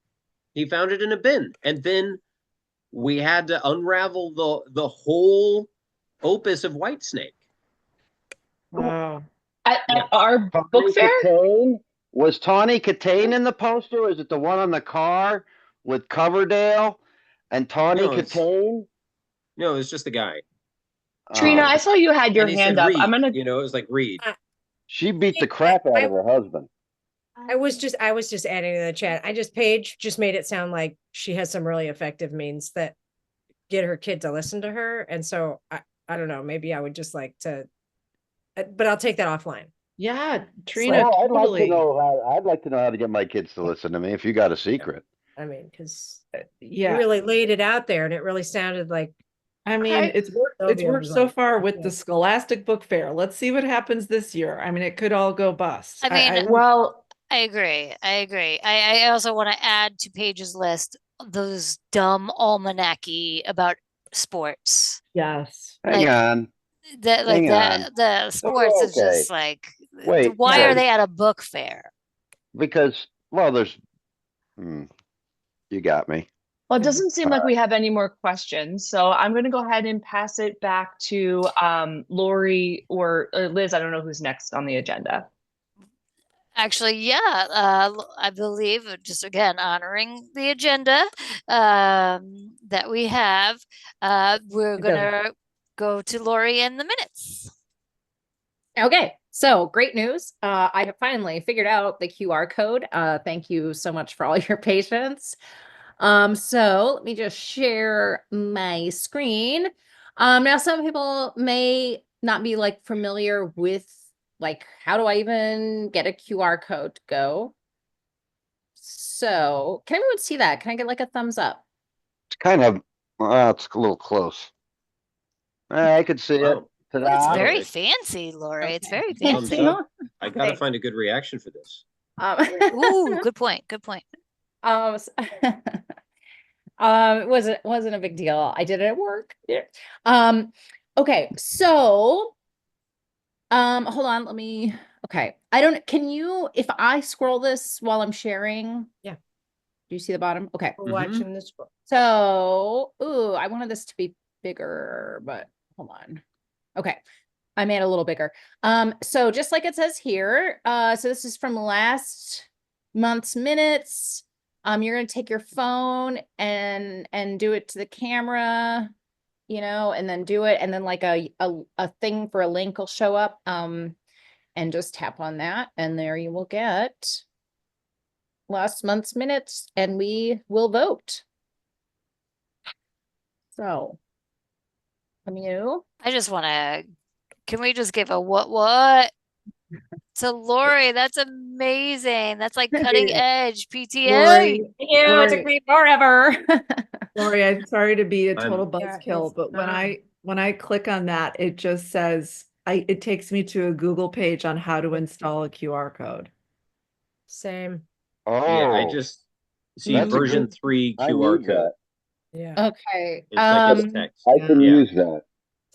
Speaker 2: And then we had to unravel the whole opus of White Snake.
Speaker 1: Wow.
Speaker 10: At our book fair?
Speaker 11: Catane? Was Tawny Catane in the poster? Or is it the one on the car with Coverdale and Tawny
Speaker 2: No, it's-
Speaker 11: Catane?
Speaker 2: No, it's just the guy.
Speaker 10: Trina, I saw you had your
Speaker 2: And he
Speaker 10: hand
Speaker 2: said
Speaker 10: up.
Speaker 2: Reed,
Speaker 10: I'm gonna.
Speaker 2: it was like Reed.
Speaker 11: She beat the crap out of her husband.
Speaker 9: I was just adding to the chat. Paige just made it sound like she has some really effective means that get her kid to listen to her. And so I don't know, maybe I would just like to, but I'll take that offline.
Speaker 1: Yeah, Trina,
Speaker 11: Well,
Speaker 1: totally.
Speaker 11: I'd like to know how to get my kids to listen to me if you got a secret.
Speaker 9: I mean, because
Speaker 1: Yeah.
Speaker 9: you really laid it out there and it really sounded like,
Speaker 1: I mean,
Speaker 10: Okay.
Speaker 1: it's worked
Speaker 9: Sylvia was
Speaker 1: so
Speaker 9: like,
Speaker 1: far with
Speaker 9: yeah.
Speaker 1: the Scholastic Book Fair. Let's see what happens this year. I mean, it could all go bust.
Speaker 5: I mean,
Speaker 10: Well,
Speaker 5: I agree. I also want to add to Paige's list those dumb almanac-y about sports.
Speaker 1: Yes.
Speaker 11: Hang on.
Speaker 5: The sports is
Speaker 11: okay.
Speaker 5: just like,
Speaker 11: Wait,
Speaker 5: why
Speaker 11: no.
Speaker 5: are they at a book fair?
Speaker 11: Because, well, you got me.
Speaker 10: well, it doesn't seem like we have any more questions, so I'm going to go ahead and pass it back to Lori or Liz. I don't know who's next on the agenda.
Speaker 5: Actually, yeah, I believe just again honoring the agenda that we have. We're gonna go to Lori in the minutes.
Speaker 7: Okay, so great news. I have finally figured out the QR code. Thank you so much for all your patience. So let me just share my screen. Now some people may not be familiar with how do I even get a QR code to go? So can everyone see that? Can I get a thumbs up?
Speaker 11: It's kind of, it's a little close. I could see it.
Speaker 2: Wow.
Speaker 5: It's
Speaker 11: Ta-da.
Speaker 5: very fancy, Lori. It's very
Speaker 2: Thumbs
Speaker 5: fancy.
Speaker 2: up. I gotta find a good reaction for this.
Speaker 5: Ooh, good point. Good point.
Speaker 7: It wasn't a big deal. I did it at work. Yeah. Okay, so hold on, Okay. I don't, can you, if I scroll this while I'm sharing?
Speaker 9: Yeah.
Speaker 7: Do you see the bottom? Okay.
Speaker 9: We're watching this.
Speaker 7: So, ooh, I wanted this to be bigger, but hold on. Okay. I made it a little bigger. So just like it says here, so this is from last month's minutes. You're gonna take your phone and do it to the camera, you know, and then do it, and then like a thing for a link will show up. And just tap on that, and there you will get last month's minutes, and we will vote. So, from you.
Speaker 5: I just want to, can we just give a what to Lori? That's amazing. That's like cutting edge PTA.
Speaker 1: Lori,
Speaker 7: It took me forever.
Speaker 1: Lori, I'm sorry to be a
Speaker 2: I'm-
Speaker 1: total
Speaker 9: Yeah,
Speaker 1: buzzkill,
Speaker 9: it's
Speaker 1: but
Speaker 9: not.
Speaker 1: when I click on that, it just says it takes me to a Google page on how to install a QR code.
Speaker 9: Same.
Speaker 2: Yeah, I
Speaker 11: Oh,
Speaker 2: just see
Speaker 11: that's a
Speaker 2: version
Speaker 11: good-
Speaker 2: 3
Speaker 11: I
Speaker 2: QR
Speaker 11: need
Speaker 2: code.
Speaker 11: that.
Speaker 9: Yeah.
Speaker 7: Okay.
Speaker 2: It's like it's text.
Speaker 11: I can
Speaker 2: Yeah.
Speaker 11: use that.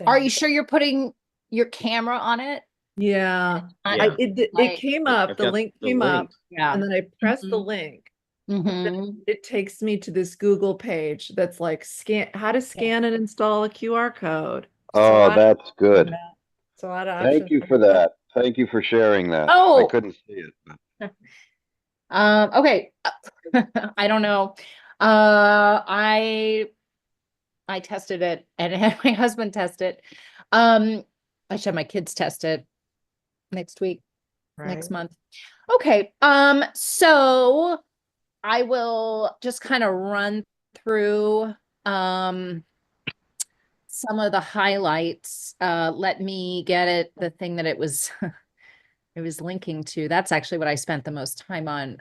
Speaker 7: Are you sure you're putting your camera on it?
Speaker 1: Yeah.
Speaker 2: Yeah.
Speaker 1: It
Speaker 7: Like-
Speaker 1: came up,
Speaker 2: I've
Speaker 1: the
Speaker 2: got
Speaker 1: link
Speaker 2: the
Speaker 1: came up,
Speaker 2: link.
Speaker 7: Yeah.
Speaker 1: and then I pressed the
Speaker 7: Mhm.
Speaker 1: link.
Speaker 7: Mhm.
Speaker 1: It takes me to this Google page that's like how to scan and install a QR code.
Speaker 11: Oh,
Speaker 9: lot-
Speaker 11: that's good.
Speaker 9: It's a lot of options.
Speaker 11: Thank you for that. Thank you for sharing that. I
Speaker 7: Oh.
Speaker 11: couldn't see it. but-
Speaker 7: Okay. I don't know. I tested it and had my husband test it. I should have my kids test it next week, next month. Okay. So I will just kind of run through some of the highlights. Let me get it, the thing that it was it was linking to. That's actually what I spent the most time on.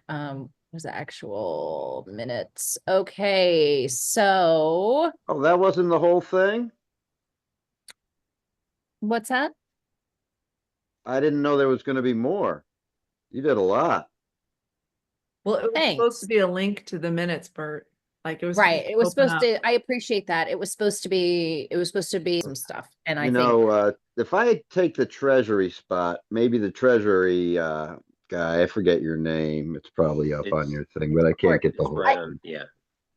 Speaker 7: Was the actual minutes. Okay, so
Speaker 11: Oh, that wasn't the whole thing?
Speaker 7: what's that?
Speaker 11: I didn't know there was gonna be more. You did a lot.
Speaker 1: Well, it was supposed
Speaker 7: Thanks.
Speaker 1: to be a link to the minutes, Bert. Like it was
Speaker 7: Right. It was
Speaker 1: open
Speaker 7: supposed
Speaker 1: up.
Speaker 7: to, I appreciate that. It was supposed to be some stuff. And I
Speaker 11: You
Speaker 7: think
Speaker 11: know, if I take the treasury spot, maybe the treasury guy, I forget your name. It's probably up on
Speaker 2: It's-
Speaker 11: your thing, but I can't get the
Speaker 2: It's
Speaker 11: whole.
Speaker 2: right on. Yeah.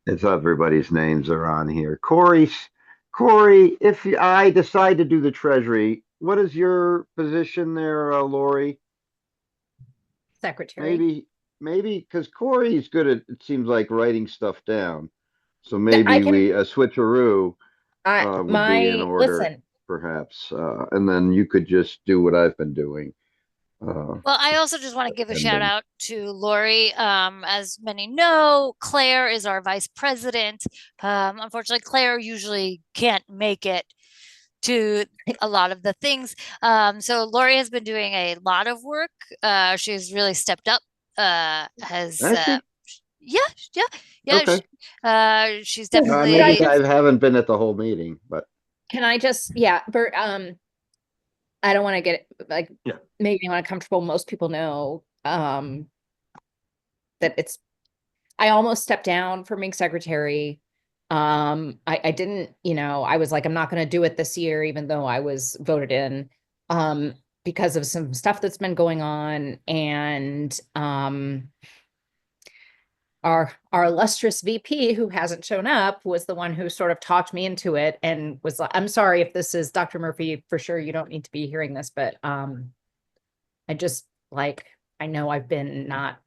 Speaker 11: It's everybody's names are on here. Corey, if I decide to do the treasury, what is your position there, Lori?
Speaker 7: secretary.
Speaker 11: Maybe because Corey's good at, it seems like, writing stuff down. So
Speaker 7: I
Speaker 11: maybe
Speaker 7: can-
Speaker 11: we a switcheroo would be in order,
Speaker 7: listen,
Speaker 11: perhaps, and then you could just do what I've been doing.
Speaker 5: Well, I also just want to give a shout
Speaker 11: Depending.
Speaker 5: out to Lori. As many know, Claire is our vice president. Unfortunately, Claire usually can't make it to a lot of the things. So Lori has been doing a lot of work. She's really stepped up. Has yeah.
Speaker 11: Okay.
Speaker 5: She's
Speaker 7: So
Speaker 5: definitely.
Speaker 11: Maybe I haven't been at the whole meeting, but
Speaker 7: can I just, Bert, I don't want to get like
Speaker 2: Yeah.
Speaker 7: make anyone uncomfortable. Most people know that it's I almost stepped down from being secretary. I didn't, I was like, I'm not gonna do it this year, even though I was voted in, because of some stuff that's been going on. And our illustrious VP, who hasn't shown up, was the one who sort of talked me into it and was like, I'm sorry if this is Dr. Murphy, for sure you don't need to be hearing this, but I just I know I've been not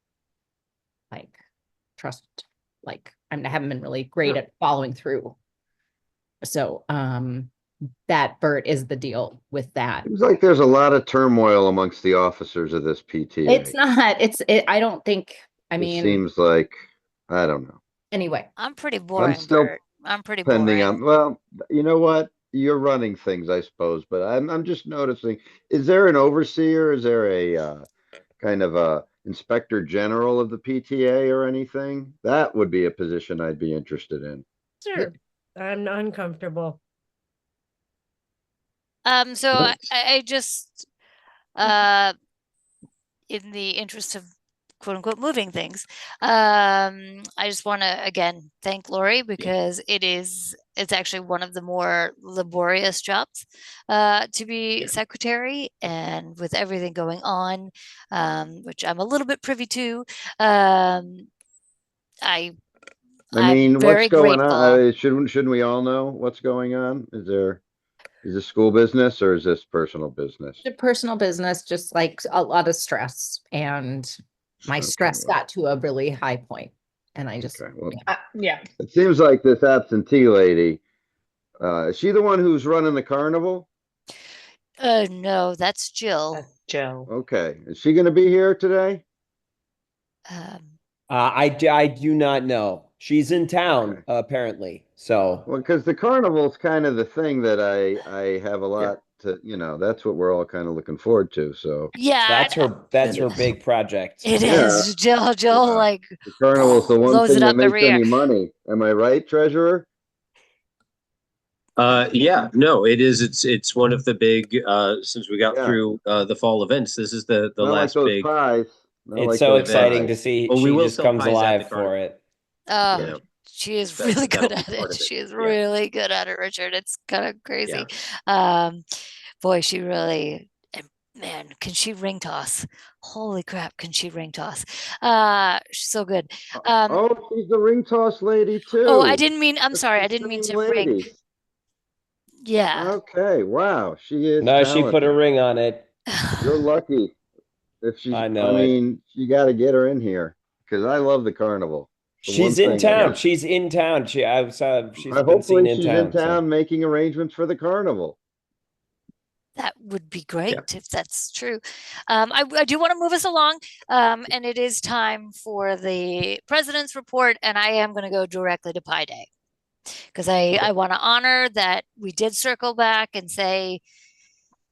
Speaker 7: I haven't been really great at following through. So that, Bert, is the deal with that.
Speaker 11: seems like there's a lot of turmoil amongst the officers of this PTA.
Speaker 7: It's not, I don't think,
Speaker 11: It
Speaker 7: mean,
Speaker 11: seems like, I don't know.
Speaker 7: anyway.
Speaker 5: I'm pretty boring,
Speaker 11: still
Speaker 5: Bert. I'm pretty
Speaker 11: Depending
Speaker 5: boring.
Speaker 11: on, well, you know what? You're running things, I suppose, but I'm just noticing, is there an overseer? Is there a kind of a inspector general of the PTA or anything? That would be a position I'd be interested in.
Speaker 9: Sure. I'm uncomfortable.
Speaker 5: So
Speaker 11: Nice.
Speaker 5: I just, in the interest of quote unquote moving things. I just want to again thank Lori because it's actually one of the more laborious jobs to be secretary, and with everything going on, which I'm a little bit privy to, I'm
Speaker 11: I mean, what's
Speaker 5: very
Speaker 11: going
Speaker 5: grateful.
Speaker 11: on? Shouldn't we all know what's going on? Is this school business or is this personal business?
Speaker 7: The personal business, just like a lot of stress, and my
Speaker 11: Okay,
Speaker 7: stress
Speaker 11: well,
Speaker 7: got to a really high point, and I just,
Speaker 11: okay, well,
Speaker 10: Yeah.
Speaker 11: it seems like this absentee lady, is she the one who's running the carnival?
Speaker 5: No, that's Jill.
Speaker 10: That's Joe.
Speaker 11: Okay, is she gonna be here today?
Speaker 5: Um,
Speaker 3: I do not know. She's in town, apparently. So
Speaker 11: Well, because the carnival's kind of the thing that I have a lot to, that's what we're all kind of looking forward to. So
Speaker 5: yeah,
Speaker 3: that's her big project.
Speaker 5: it
Speaker 11: Yeah.
Speaker 5: is. Jill
Speaker 11: Yeah.
Speaker 5: like
Speaker 11: the carnival's the one
Speaker 5: blows
Speaker 11: thing
Speaker 5: it
Speaker 11: that
Speaker 5: up
Speaker 11: makes
Speaker 5: every year.
Speaker 11: any money. Am I right, treasurer?
Speaker 2: Yeah, no, it is. It's one of the big, since we got
Speaker 11: Yeah.
Speaker 2: through the fall events, this is the
Speaker 11: Not like
Speaker 2: last
Speaker 11: those
Speaker 2: big.
Speaker 11: pies. Not
Speaker 3: It's
Speaker 11: like
Speaker 3: so
Speaker 11: those
Speaker 3: exciting to
Speaker 11: pies.
Speaker 3: see
Speaker 2: Well, we
Speaker 3: she
Speaker 2: will
Speaker 3: just
Speaker 2: sell
Speaker 3: comes
Speaker 2: pies at the
Speaker 3: alive for
Speaker 2: carnival.
Speaker 3: it.
Speaker 2: Yeah.
Speaker 5: She is
Speaker 2: That'll
Speaker 5: really good
Speaker 2: be
Speaker 5: at
Speaker 2: part
Speaker 5: it.
Speaker 2: of it.
Speaker 5: She is
Speaker 2: Yeah.
Speaker 5: really good at it, Richard. It's kind of crazy. Boy, she really, and man, can she ring toss? Holy crap, can she ring toss? She's so good.
Speaker 11: Oh, she's the ring toss lady too.
Speaker 5: Oh, I didn't mean, I'm
Speaker 11: It's
Speaker 5: sorry,
Speaker 11: the
Speaker 5: I didn't mean
Speaker 11: same
Speaker 5: to ring.
Speaker 11: lady.
Speaker 5: Yeah.
Speaker 11: Okay, wow, she is
Speaker 3: No, she put a
Speaker 11: talented.
Speaker 3: ring on it.
Speaker 11: You're lucky. If she's,
Speaker 3: I know it.
Speaker 11: mean, you got to get her in here because I love the carnival. The one
Speaker 3: She's in
Speaker 11: thing I
Speaker 3: town.
Speaker 11: got.
Speaker 3: She's in town. She's been seen
Speaker 11: Hopefully
Speaker 3: in
Speaker 11: she's
Speaker 3: town.
Speaker 11: in town making arrangements for the carnival.
Speaker 5: That would be great if that's true. I do want to move us along, and it is time for the president's report, and I am going to go directly to Pi Day because I want to honor that we did circle back and say,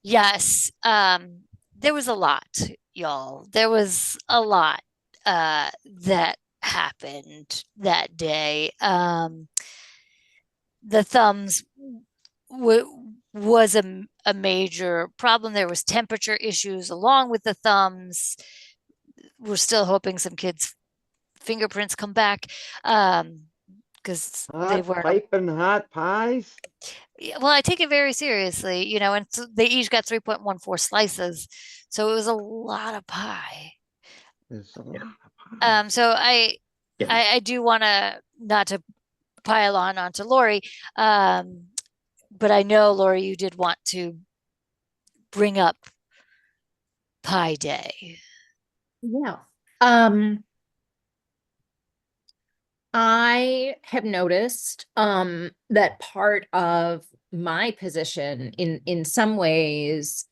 Speaker 5: yes, there was a lot, y'all. There was a lot that happened that day. The thumbs was a major problem. There was temperature issues along with the thumbs. We're still hoping some kids' fingerprints come back because they were
Speaker 11: piping hot pies.
Speaker 5: Well, I take it very seriously, and so they each got 3.14 slices, so it was a lot of pie.
Speaker 11: It's a lot of pie.
Speaker 5: So I do want to not to pile on onto Lori, but I know, Lori, you did want to bring up Pi Day.
Speaker 7: Yeah. I have noticed that part of my position in some ways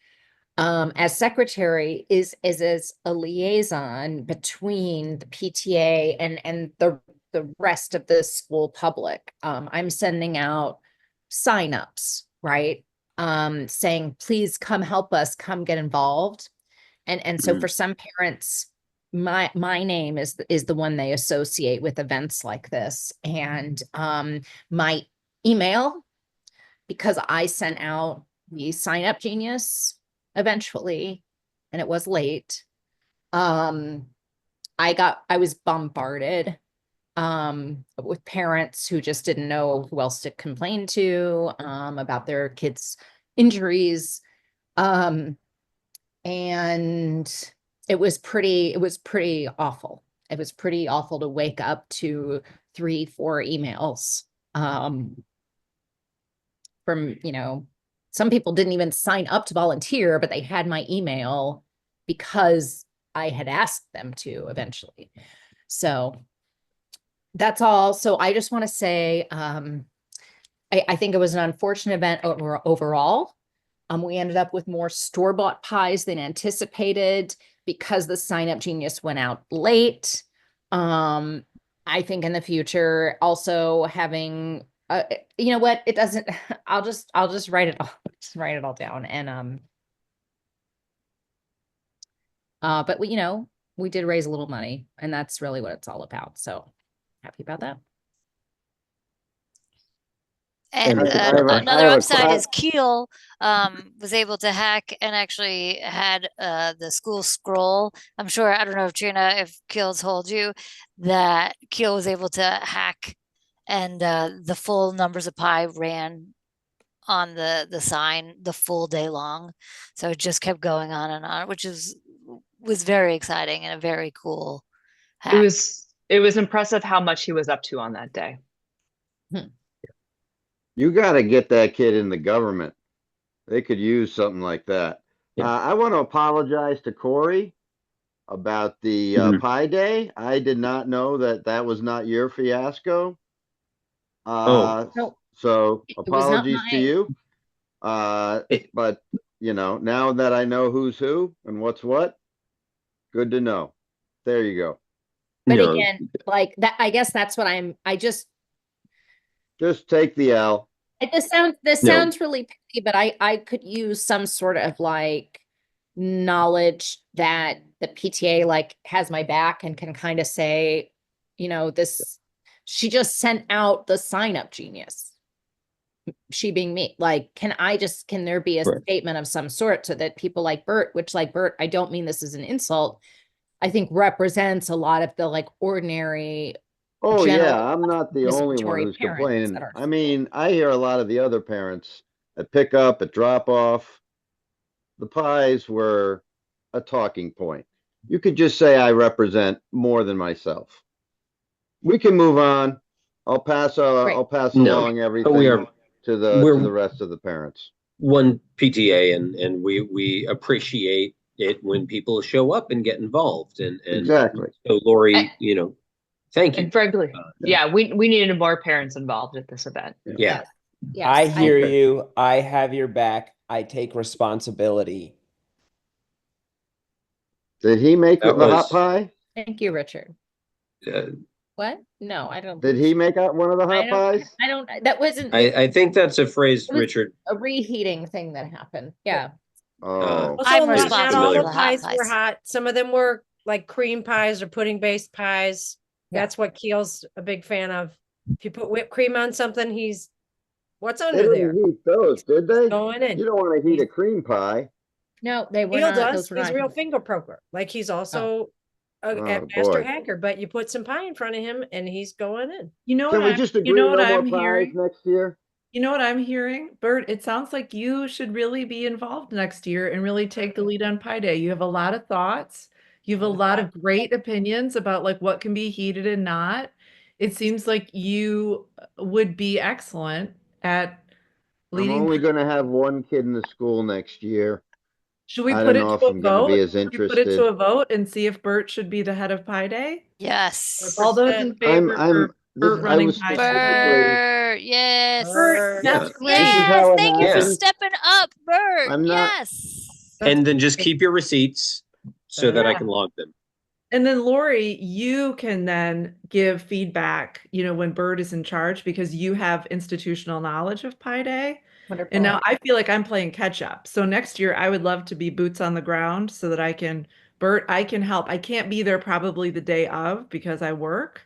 Speaker 7: as secretary is as a liaison between the PTA and the rest of the school public. I'm sending out signups, right? Saying, please come help us, come get involved. And so for some parents, my name is the one they associate with events like this. And my email, because I sent out the Sign Up Genius eventually, and it was late. I was bombarded with parents who just didn't know who else to complain to about their kids' injuries. And it was pretty awful. It was pretty awful to wake up to 3-4 emails from, some people didn't even sign up to volunteer, but they had my email because I had asked them to eventually. So that's all. So I just want to say, I think it was an unfortunate event overall. We ended up with more store-bought pies than anticipated because the Sign Up Genius went out late. I think in the future, also having, you know what, it doesn't, I'll just write it all, write it all down. And, but we did raise a little money, and that's really what it's all about. So happy about that.
Speaker 5: And
Speaker 2: And
Speaker 5: another
Speaker 11: have a
Speaker 5: upside is
Speaker 11: que-
Speaker 5: Keel was able to hack and actually had the school scroll. I'm sure, I don't know if Trina, if Keel's told you that Keel was able to hack and the full numbers of pi ran on the sign the full day long. So it just kept going on and on, which was very exciting and a very cool hack.
Speaker 10: It was impressive how much he was up to on that day.
Speaker 11: You gotta get that kid in the government. They could use something like that.
Speaker 2: Yeah.
Speaker 11: I want to apologize to Corey about the
Speaker 2: Mhm.
Speaker 11: Pi Day. I did not know that that was not your fiasco.
Speaker 7: No.
Speaker 11: So
Speaker 7: It was not
Speaker 11: apologies to
Speaker 7: mine.
Speaker 11: you.
Speaker 2: It-
Speaker 11: But you know, now that I know who's who and what's what, good to know. There you go.
Speaker 7: But
Speaker 2: No,
Speaker 7: again, like that, I guess that's what
Speaker 11: Just take the L.
Speaker 7: this
Speaker 2: No.
Speaker 7: sounds really petty, but I could use some sort of like knowledge that the PTA like has my back and can kind of say, you know, this, she just sent out the sign up genius. She being me, like, can there be a
Speaker 2: Right.
Speaker 7: statement of some sort so that people like Bert, which like Bert, I don't mean this as an insult, I think represents a lot of the like ordinary.
Speaker 11: Oh
Speaker 7: general
Speaker 11: yeah, I'm not the only one
Speaker 7: participatory
Speaker 11: who's
Speaker 7: parents
Speaker 11: complaining.
Speaker 7: that are-
Speaker 11: I mean, I hear a lot of the other parents at pick up, at drop off. The pies were a talking point. You could just say I represent more than myself. We can move on. I'll pass
Speaker 7: Right.
Speaker 2: No,
Speaker 11: along
Speaker 2: but
Speaker 11: everything
Speaker 2: we are
Speaker 11: to
Speaker 2: we're
Speaker 11: the rest of the parents.
Speaker 2: one PTA, and we appreciate it when people show up and get involved. And
Speaker 11: Exactly.
Speaker 2: so Lori, thank you.
Speaker 10: And frankly, yeah, we needed more parents involved at this event.
Speaker 2: Yeah.
Speaker 7: Yes,
Speaker 3: I hear
Speaker 2: agree.
Speaker 3: you. I have your back. I take responsibility.
Speaker 11: Did he make
Speaker 2: That
Speaker 11: the hot
Speaker 2: was-
Speaker 11: pie?
Speaker 7: Thank you, Richard.
Speaker 2: Uh,
Speaker 7: What? No, I don't.
Speaker 11: Did he make out one of the
Speaker 7: I
Speaker 11: hot
Speaker 7: don't,
Speaker 11: pies?
Speaker 7: I don't, that wasn't
Speaker 2: I think that's a phrase,
Speaker 7: It was-
Speaker 2: Richard.
Speaker 7: a reheating thing that happened. Yeah.
Speaker 11: Oh,
Speaker 9: Also,
Speaker 5: I'm
Speaker 9: not
Speaker 5: responsible
Speaker 9: all
Speaker 5: for
Speaker 9: the
Speaker 5: the hot
Speaker 9: pies were
Speaker 5: pies.
Speaker 9: hot. Some of them were like cream pies or pudding based pies.
Speaker 7: Yeah.
Speaker 9: That's what Keel's a big fan of. If you put whipped cream on something, he's what's
Speaker 11: they
Speaker 9: under there?
Speaker 11: didn't heat those, did they?
Speaker 9: Going in.
Speaker 11: You don't want to heat a cream pie.
Speaker 7: No, they were
Speaker 9: Keel
Speaker 7: not,
Speaker 9: does.
Speaker 7: those were
Speaker 9: He's
Speaker 7: not.
Speaker 9: a real finger poker. Like he's also a
Speaker 11: Oh,
Speaker 9: master
Speaker 11: boy.
Speaker 9: hacker, but you put some pie in front of him and he's going in.
Speaker 1: You know
Speaker 11: Can
Speaker 1: what
Speaker 11: we
Speaker 1: I'm,
Speaker 11: just
Speaker 1: you
Speaker 11: agree
Speaker 1: know
Speaker 11: no
Speaker 1: what
Speaker 11: more
Speaker 1: I'm
Speaker 11: pies
Speaker 1: hearing?
Speaker 11: next year?
Speaker 1: You know what I'm hearing, Bert? It sounds like you should really be involved next year and really take the lead on Pi Day. You have a lot of thoughts. You have a lot of great opinions about like what can be heated and not. It seems like you would be excellent at
Speaker 11: I'm
Speaker 1: leading.
Speaker 11: only gonna have one kid in the school next year.
Speaker 1: Should we
Speaker 11: I
Speaker 1: put
Speaker 11: don't
Speaker 1: it
Speaker 11: know if
Speaker 1: to a
Speaker 11: I'm gonna
Speaker 1: vote?
Speaker 11: be as
Speaker 1: Should we put it to
Speaker 11: interested.
Speaker 1: a vote and see if Bert should be the head of Pi Day?
Speaker 5: Yes.
Speaker 1: All those in favor for Bert
Speaker 11: I
Speaker 1: running
Speaker 11: was
Speaker 1: Pi Day?
Speaker 11: specifically,
Speaker 5: Bert, yes.
Speaker 1: Bert, that's
Speaker 2: Yeah.
Speaker 1: great.
Speaker 11: This is
Speaker 5: Yes,
Speaker 11: how it
Speaker 5: thank you for
Speaker 11: happened.
Speaker 5: stepping up, Bert.
Speaker 11: I'm not-
Speaker 5: Yes.
Speaker 2: And then just keep your receipts so that I
Speaker 1: Yeah.
Speaker 2: can log them.
Speaker 1: And then Lori, you can then give feedback, when Bert is in charge because you have institutional knowledge of Pi Day.
Speaker 7: Wonderful.
Speaker 1: And now I feel like I'm playing catch up. So next year I would love to be boots on the ground so that Bert, I can help. I can't be there probably the day of because I work,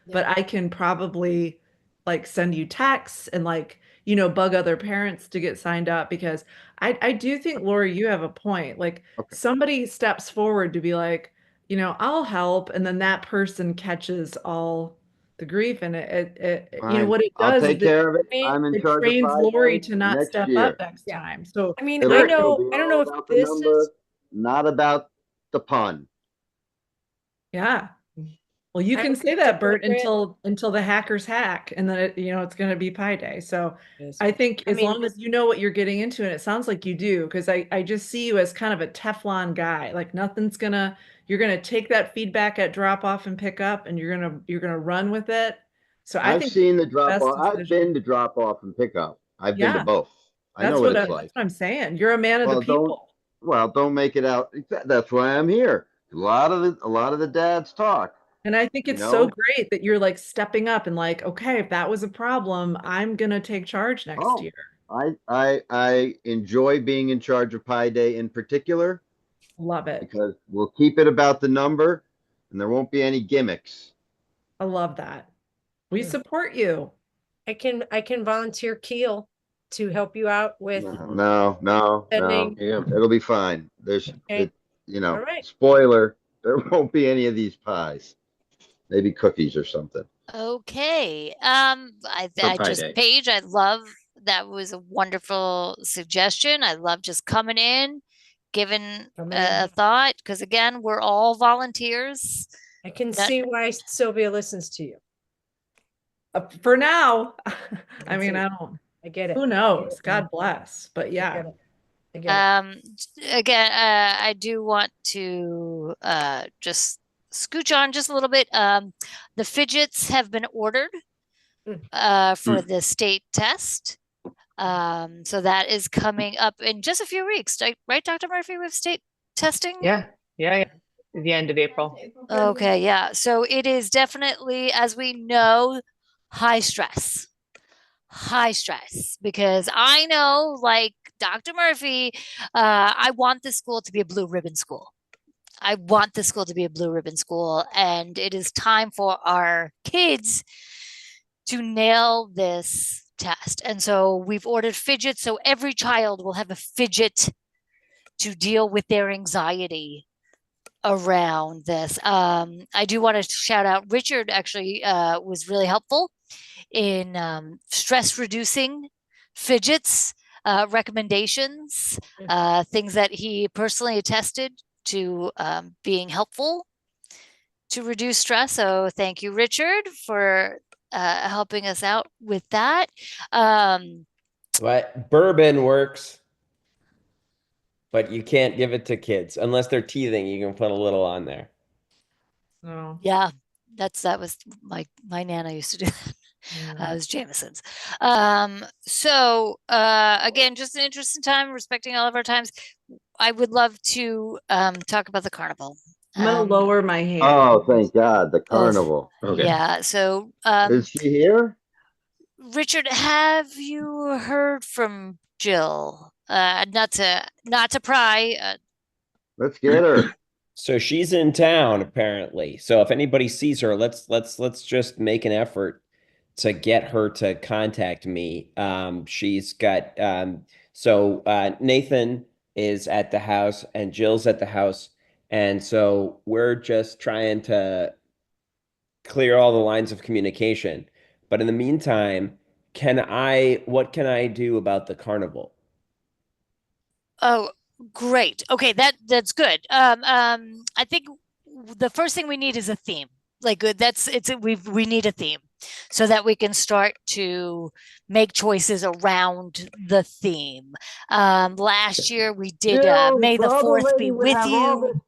Speaker 1: but I can probably like send you texts and bug other parents to get signed up because I do think, Lori, you have a point. Like
Speaker 11: Okay.
Speaker 1: somebody steps forward to be like, I'll help. And then that person catches all the grief and
Speaker 11: Fine.
Speaker 1: what it
Speaker 11: I'll
Speaker 1: does
Speaker 11: take
Speaker 1: is
Speaker 11: care of it.
Speaker 9: it-
Speaker 11: I'm in
Speaker 1: it
Speaker 11: charge of
Speaker 1: trains
Speaker 11: Pi
Speaker 1: Lori
Speaker 11: Day
Speaker 1: to not
Speaker 11: next
Speaker 1: step
Speaker 11: year.
Speaker 1: up next time. So
Speaker 9: I mean,
Speaker 11: It'll
Speaker 9: I
Speaker 11: be
Speaker 9: don't know
Speaker 11: all
Speaker 9: if
Speaker 11: about the
Speaker 9: this
Speaker 11: number,
Speaker 9: is
Speaker 11: not about the pun.
Speaker 1: yeah. Well, you
Speaker 9: I
Speaker 1: can
Speaker 9: don't
Speaker 1: say
Speaker 9: think it's
Speaker 1: that, Bert,
Speaker 9: appropriate.
Speaker 1: until the hackers hack, and then it's going to be Pi Day. So
Speaker 9: Yes.
Speaker 1: I think
Speaker 9: I
Speaker 1: as
Speaker 9: mean-
Speaker 1: long as you know what you're getting into, and it sounds like you do, because I just see you as kind of a Teflon guy. Like you're gonna take that feedback at drop off and pick up, and you're gonna run with it. So I
Speaker 11: I've
Speaker 1: think
Speaker 11: seen the
Speaker 1: the
Speaker 11: drop
Speaker 1: best
Speaker 11: off. I've
Speaker 1: decision-
Speaker 11: been to drop off and pick up. I've been to
Speaker 1: Yeah.
Speaker 11: both. I know
Speaker 1: That's
Speaker 11: what
Speaker 1: what
Speaker 11: it's like.
Speaker 1: that's what I'm saying. You're a man of
Speaker 11: Well,
Speaker 1: the people.
Speaker 11: don't make it out. That's why I'm here. A lot of the dads talk.
Speaker 1: And I think
Speaker 11: You
Speaker 1: it's so
Speaker 11: know?
Speaker 1: great that you're like stepping up and like, okay, if that was a problem, I'm gonna take charge next
Speaker 11: Oh.
Speaker 1: year.
Speaker 11: I enjoy being in charge of Pi Day in particular
Speaker 1: Love it.
Speaker 11: because we'll keep it about the number and there won't be any gimmicks.
Speaker 1: I love that. We support you.
Speaker 9: I can volunteer Keel to help you out with
Speaker 11: No.
Speaker 9: sending.
Speaker 2: Yeah.
Speaker 11: It'll be fine. There's,
Speaker 9: Okay.
Speaker 11: it,
Speaker 9: All right.
Speaker 11: spoiler, there won't be any of these pies. Maybe cookies or something.
Speaker 5: Okay.
Speaker 2: For
Speaker 5: I
Speaker 2: Pi
Speaker 5: just
Speaker 2: Day.
Speaker 5: Paige, I love that was a wonderful suggestion. I love just coming in, giving a thought, because again, we're all volunteers.
Speaker 9: I can
Speaker 5: Not-
Speaker 9: see why Sylvia listens to you.
Speaker 1: For now, I
Speaker 9: can
Speaker 1: mean,
Speaker 9: see.
Speaker 1: I don't,
Speaker 9: I get it.
Speaker 1: who knows? God bless. But
Speaker 9: I
Speaker 1: yeah.
Speaker 9: get it. I get it.
Speaker 5: Again, I do want to just scooch on just a little bit. The fidgets have been ordered for the state test. So that is coming up in just a few weeks, right, Dr. Murphy, with state testing?
Speaker 10: Yeah. The end of April.
Speaker 5: Okay, yeah. So it is definitely, as we know, high stress, because I know, like Dr. Murphy, I want this school to be a blue ribbon school. I want the school to be a blue ribbon school, and it is time for our kids to nail this test. And so we've ordered fidgets, so every child will have a fidget to deal with their anxiety around this. I do want to shout out Richard, actually was really helpful in stress reducing fidgets, recommendations, things that he personally attested to being helpful to reduce stress. So thank you, Richard, for helping us out with that.
Speaker 3: But bourbon works, but you can't give it to kids unless they're teething. You can put a little on there.
Speaker 1: No.
Speaker 5: Yeah, that was my Nana used to do that. It was Jameson's. So again, just an interesting time, respecting all of our times. I would love to talk about the carnival.
Speaker 1: I'm gonna lower my hand.
Speaker 11: Oh, thank God, the carnival.
Speaker 2: Okay.
Speaker 5: Yeah. So
Speaker 11: Is she here?
Speaker 5: Richard, have you heard from Jill? Not to pry.
Speaker 11: Let's get her.
Speaker 3: So she's in town apparently. So if anybody sees her, let's just make an effort to get her to contact me. She's got Nathan is at the house and Jill's at the house, and so we're just trying to clear all the lines of communication. But in the meantime, what can I do about the carnival?
Speaker 5: Oh, great. Okay, that's good. I think the first thing we need is a theme. Like we need a theme so that we can start to make choices around the theme. Last year we did May the 4th be with you.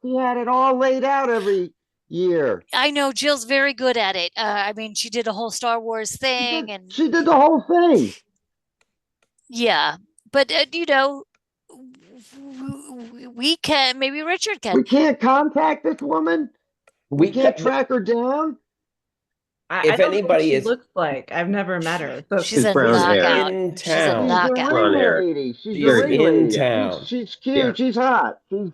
Speaker 11: She had it all laid out every year.
Speaker 5: I know Jill's very good at it. I mean, she did a whole Star Wars thing, and
Speaker 11: She did the whole thing.
Speaker 5: yeah, but we can, maybe Richard can.
Speaker 11: We can't contact this woman. We can't
Speaker 3: ca-
Speaker 11: track her down.
Speaker 1: I
Speaker 3: If
Speaker 1: don't know what
Speaker 3: anybody
Speaker 1: she
Speaker 3: is-
Speaker 1: looks like. I've never met her. So
Speaker 5: She's a
Speaker 2: brown hair.
Speaker 5: knockout.
Speaker 3: In
Speaker 5: She's a
Speaker 3: town.
Speaker 11: She's a
Speaker 5: knockout.
Speaker 2: Blonde
Speaker 11: ring
Speaker 2: hair.
Speaker 11: lady. She's
Speaker 2: She's
Speaker 11: a ring
Speaker 3: in
Speaker 11: lady.
Speaker 3: town.
Speaker 11: She's cute.
Speaker 2: Yeah.
Speaker 11: She's hot. She's